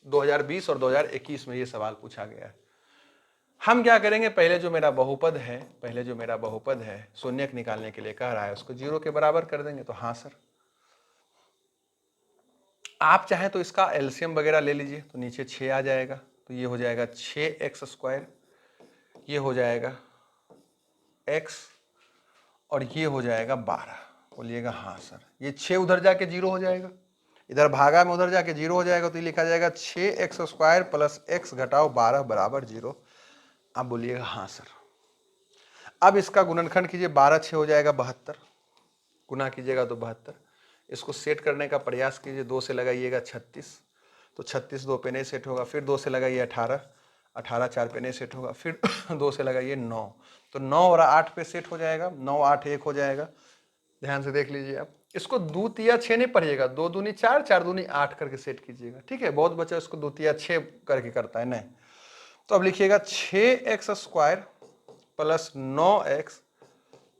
2020 और 2021 में ये सवाल पूछा गया है। हम क्या करेंगे, पहले जो मेरा बहुपद है शून्यक निकालने के लिए कह रहा है, उसको 0 के बराबर कर देंगे। तो हाँ सर, आप चाहे तो इसका एलसीएम वगैरह ले लीजिए, तो नीचे 6 आ जाएगा, तो ये हो जाएगा 6x², ये हो जाएगा x और ये हो जाएगा 12। बोलिएगा हाँ सर। ये 6 उधर जाके 0 हो जाएगा, इधर भागा में उधर जाके 0 हो जाएगा, तो ये लिखा जाएगा 6x² प्लस x घटाओ 12 बराबर 0। आप बोलिएगा हाँ सर। अब इसका गुणनखंड कीजिए, 12 6 हो जाएगा 72, गुना कीजिएगा तो 72। इसको सेट करने का प्रयास कीजिए, 2 से लगाइएगा 36, तो 36 2 पे नहीं सेट होगा। फिर 2 से लगाइए 18, 18 4 पे नहीं सेट होगा। फिर 2 से लगाइए 9, तो 9 और 8 पे सेट हो जाएगा, 9 8 1 हो जाएगा। ध्यान से देख लीजिए आप। इसको 2 तिया 6 नहीं पढ़िएगा, 2 दूनी 4 4 दूनी 8 करके सेट कीजिएगा, ठीक है। बहुत बच्चा इसको 2 तिया 6 करके करता है, नहीं। तो अब लिखिएगा 6x² plus 9x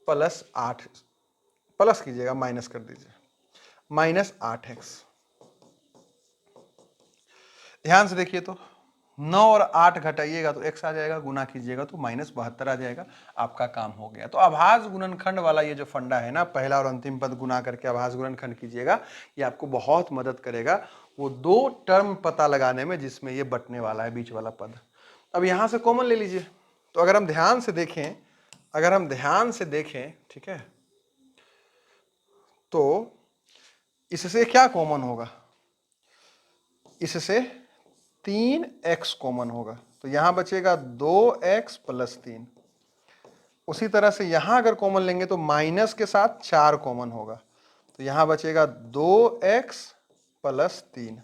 plus 8, plus कीजिएगा, माइनस कर दीजिए, माइनस 8x। ध्यान से देखिए, तो 9 और 8 घटाइएगा तो x आ जाएगा, गुना कीजिएगा तो -72 आ जाएगा। आपका काम हो गया। तो आभास गुणनखंड वाला ये जो फंडा है ना, पहला और अंतिम पद गुना करके आभास गुणनखंड कीजिएगा, ये आपको बहुत मदद करेगा वो 2 टर्म पता लगाने में जिसमें ये बटने वाला है, बीच वाला पद। अब यहां से कॉमन ले लीजिए। तो अगर हम ध्यान से देखें, ठीक है, तो इससे क्या कॉमन होगा, इससे 3x कॉमन होगा, तो यहां बचेगा 2x प्लस 3। उसी तरह से यहां अगर कॉमन लेंगे तो माइनस के साथ 4 कॉमन होगा, तो यहां बचेगा 2x प्लस 3।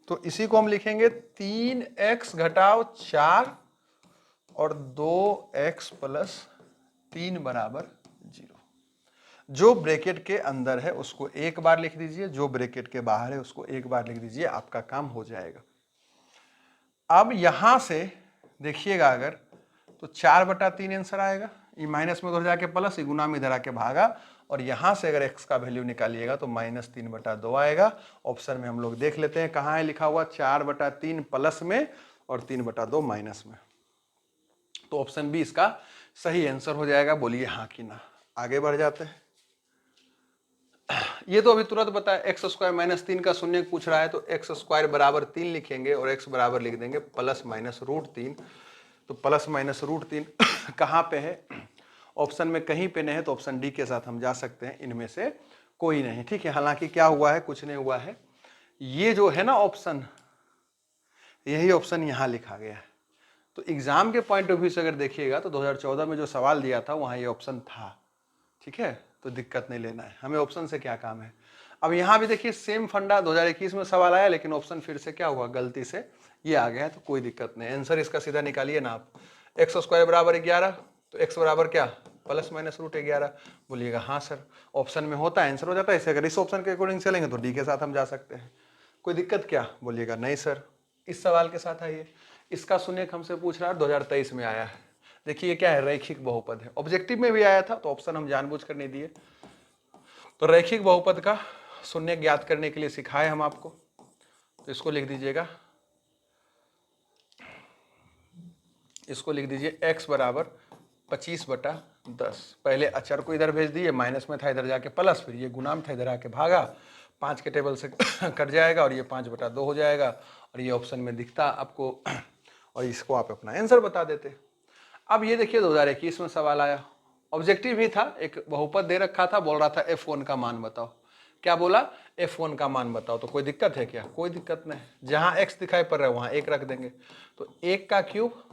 तो इसी को हम लिखेंगे 3x घटाओ 4 और 2x प्लस 3 बराबर 0। जो ब्रैकेट के अंदर है उसको एक बार लिख दीजिए, जो ब्रैकेट के बाहर है उसको एक बार लिख दीजिए, आपका काम हो जाएगा। अब यहां से देखिएगा, अगर तो 4/3 आंसर आएगा। ये माइनस में उधर जाके प्लस, ये गुना में इधर आके भागा, और यहां से अगर x का वैल्यू निकालिएगा तो -3/2 आएगा। ऑप्शन में हम लोग देख लेते हैं कहां है लिखा हुआ, 4/3 प्लस में और 3/2 माइनस में। तो ऑप्शन बी इसका सही आंसर हो जाएगा। बोलिए हाँ कि ना। आगे बढ़ जाते हैं। ये तो अभी तुरंत बताया, x² - 3 का शून्य पूछ रहा है, तो x² बराबर 3 लिखेंगे और x बराबर लिख देंगे +-√3। तो +-√3 कहाँ पे है, ऑप्शन में कहीं पे नहीं है, तो ऑप्शन डी के साथ हम जा सकते हैं, इनमें से कोई नहीं, ठीक है। हालांकि क्या हुआ है, कुछ नहीं हुआ है, ये जो है ना ऑप्शन, यही ऑप्शन यहाँ लिखा गया है। तो एग्जाम के पॉइंट ऑफ व्यू से अगर देखिएगा तो 2014 में जो सवाल दिया था वहाँ ये ऑप्शन था, ठीक है। तो दिक्कत नहीं लेना है, हमें ऑप्शन से क्या काम है। अब यहाँ भी देखिए सेम फंडा 2021 में सवाल आया, लेकिन ऑप्शन फिर से क्या हुआ, गलती से ये आ गया है, तो कोई दिक्कत नहीं। आंसर इसका सीधा निकालिए ना आप, x² बराबर 11, तो x बराबर क्या, +-√11। बोलिएगा हाँ सर। ऑप्शन में होता है आंसर हो जाता है, इसे अगर इस ऑप्शन के अकॉर्डिंग चलेंगे तो डी के साथ हम जा सकते हैं, कोई दिक्कत क्या। बोलिएगा नहीं सर। इस सवाल के साथ आइए, इसका शून्य हमसे पूछ रहा है, 2023 में आया है। देखिए क्या है, रैखिक बहुपद है। ऑब्जेक्टिव में भी आया था, तो ऑप्शन हम जानबूझकर नहीं दिए। तो रैखिक बहुपद का शून्य ज्ञात करने के लिए सिखाए हम आपको। तो इसको लिख दीजिएगा, इसको लिख दीजिए x बराबर 25/10। पहले अचर को इधर भेज दिए, माइनस में था इधर जाके प्लस, फिर ये गुना में था इधर आके भागा, 5 के टेबल से कट जाएगा और ये 5/2 हो जाएगा और ये ऑप्शन में दिखता आपको और इसको आप अपना आंसर बता देते। अब ये देखिए 2021 में सवाल आया, ऑब्जेक्टिव ही था, एक बहुपद दे रखा था, बोल रहा था f1 का मान बताओ। क्या बोला? f1 का मान बताओ। तो कोई दिक्कत है क्या? कोई दिक्कत नहीं, जहां x दिखाई पड़ रहा है वहां 1 रख देंगे। तो 1 का क्यूब,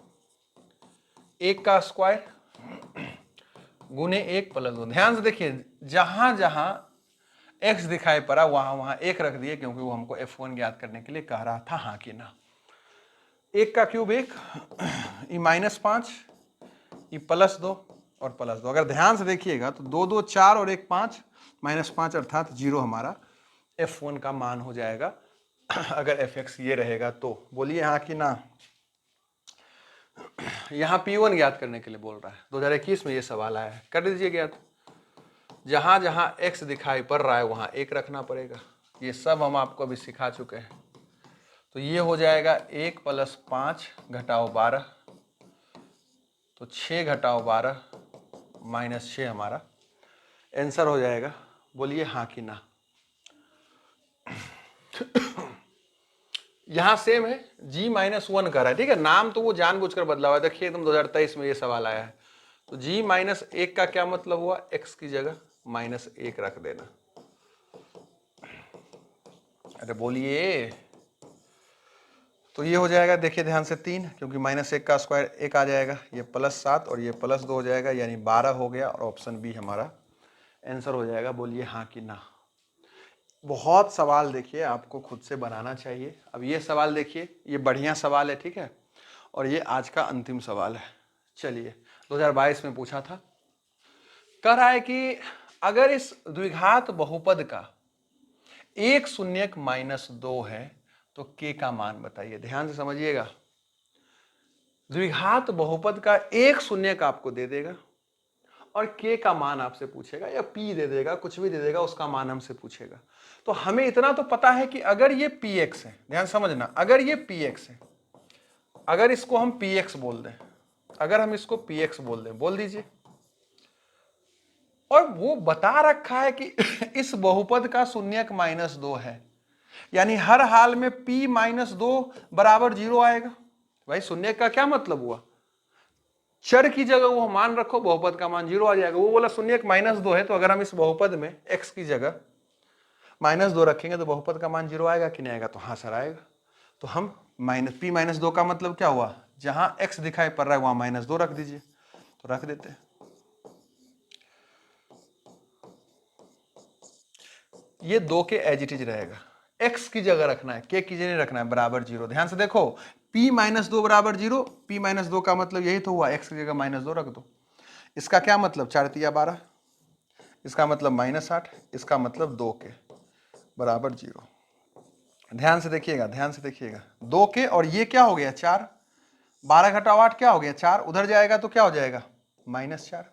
1 का स्क्वायर गुने 1 प्लस 2। ध्यान से देखिए, जहां जहां x दिखाई पड़ा वहां वहां 1 रख दिए, क्योंकि वो हमको f1 ज्ञात करने के लिए कह रहा था, हाँ कि ना। 1 का क्यूब 1, ये -5, ये +2 और +2। अगर ध्यान से देखिएगा तो 2 2 4 और 1 5, -5 अर्थात 0 हमारा f1 का मान हो जाएगा अगर fx ये रहेगा तो। बोलिए हाँ कि ना। यहाँ P1 ज्ञात करने के लिए बोल रहा है, 2021 में ये सवाल आया है, कर दीजिए ज्ञात। जहां जहां x दिखाई पड़ रहा है वहां 1 रखना पड़ेगा। ये सब हम आपको अभी सिखा चुके हैं। तो ये हो जाएगा 1 + 5 घटाओ 12, तो 6 घटाओ 12 -6 हमारा आंसर हो जाएगा। बोलिए हाँ कि ना। यहां सेम है, g-1 कर रहा है, ठीक है। नाम तो वो जानबूझकर बदला हुआ है, देखिए एकदम 2023 में ये सवाल आया है। तो g-1 का क्या मतलब हुआ? x की जगह -1 रख देना। अरे बोलिए। तो ये हो जाएगा, देखिए ध्यान से 3, क्योंकि -1 का स्क्वायर 1 आ जाएगा, ये +7 और ये +2 हो जाएगा, यानी 12 हो गया और ऑप्शन बी हमारा आंसर हो जाएगा। बोलिए हाँ कि ना। बहुत सवाल देखिए आपको खुद से बनाना चाहिए। अब ये सवाल देखिए, ये बढ़िया सवाल है, ठीक है, और ये आज का अंतिम सवाल है। चलिए, 2022 में पूछा था, कह रहा है कि अगर इस द्विघात बहुपद का एक शून्यक -2 है तो k का मान बताइए। ध्यान से समझिएगा, द्विघात बहुपद का एक शून्यक आपको दे देगा और k का मान आपसे पूछेगा, या p दे देगा, कुछ भी दे देगा, उसका मान हमसे पूछेगा। तो हमें इतना तो पता है कि अगर ये px है, ध्यान समझना, अगर ये px है, अगर इसको हम px बोल दें, अगर हम इसको px बोल दें, बोल दीजिए, और वो बता रखा है कि इस बहुपद का शून्यक -2 है, यानी हर हाल में p -2 बराबर 0 आएगा। भाई शून्यक का क्या मतलब हुआ? चर की जगह वो मान रखो, बहुपद का मान 0 आ जाएगा। वो बोला शून्यक -2 है, तो अगर हम इस बहुपद में x की जगह -2 रखेंगे तो बहुपद का मान 0 आएगा कि नहीं आएगा? तो हाँ सर आएगा। तो हम p -2 का मतलब क्या हुआ? जहां x दिखाई पड़ रहा है वहां -2 रख दीजिए। तो रख देते हैं। ये 2 के एज इट इज रहेगा, x की जगह रखना है, k की जगह रखना है, बराबर 0। ध्यान से देखो, p -2 बराबर 0, p -2 का मतलब यही तो हुआ, x की जगह -2 रख दो। इसका क्या मतलब? 4 तिया 12, इसका मतलब -8, इसका मतलब 2 के बराबर 0। ध्यान से देखिएगा, ध्यान से देखिएगा, 2 के और ये क्या हो गया? 4, 12 घटाओ 8 क्या हो गया? 4, उधर जाएगा तो क्या हो जाएगा? -4।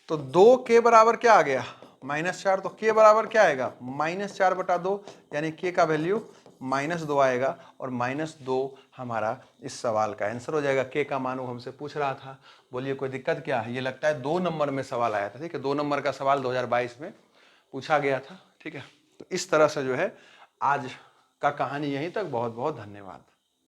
तो 2 के बराबर क्या आ गया? -4। तो के बराबर क्या आएगा? -4/2, यानी के का वैल्यू -2 आएगा, और -2 हमारा इस सवाल का आंसर हो जाएगा। के का मान वो हमसे पूछ रहा था। बोलिए कोई दिक्कत क्या है? ये लगता है 2 नंबर में सवाल आया था, ठीक है, 2 नंबर का सवाल 2022 में पूछा गया था, ठीक है। तो इस तरह से जो है आज का कहानी यहीं तक। बहुत बहुत धन्यवाद।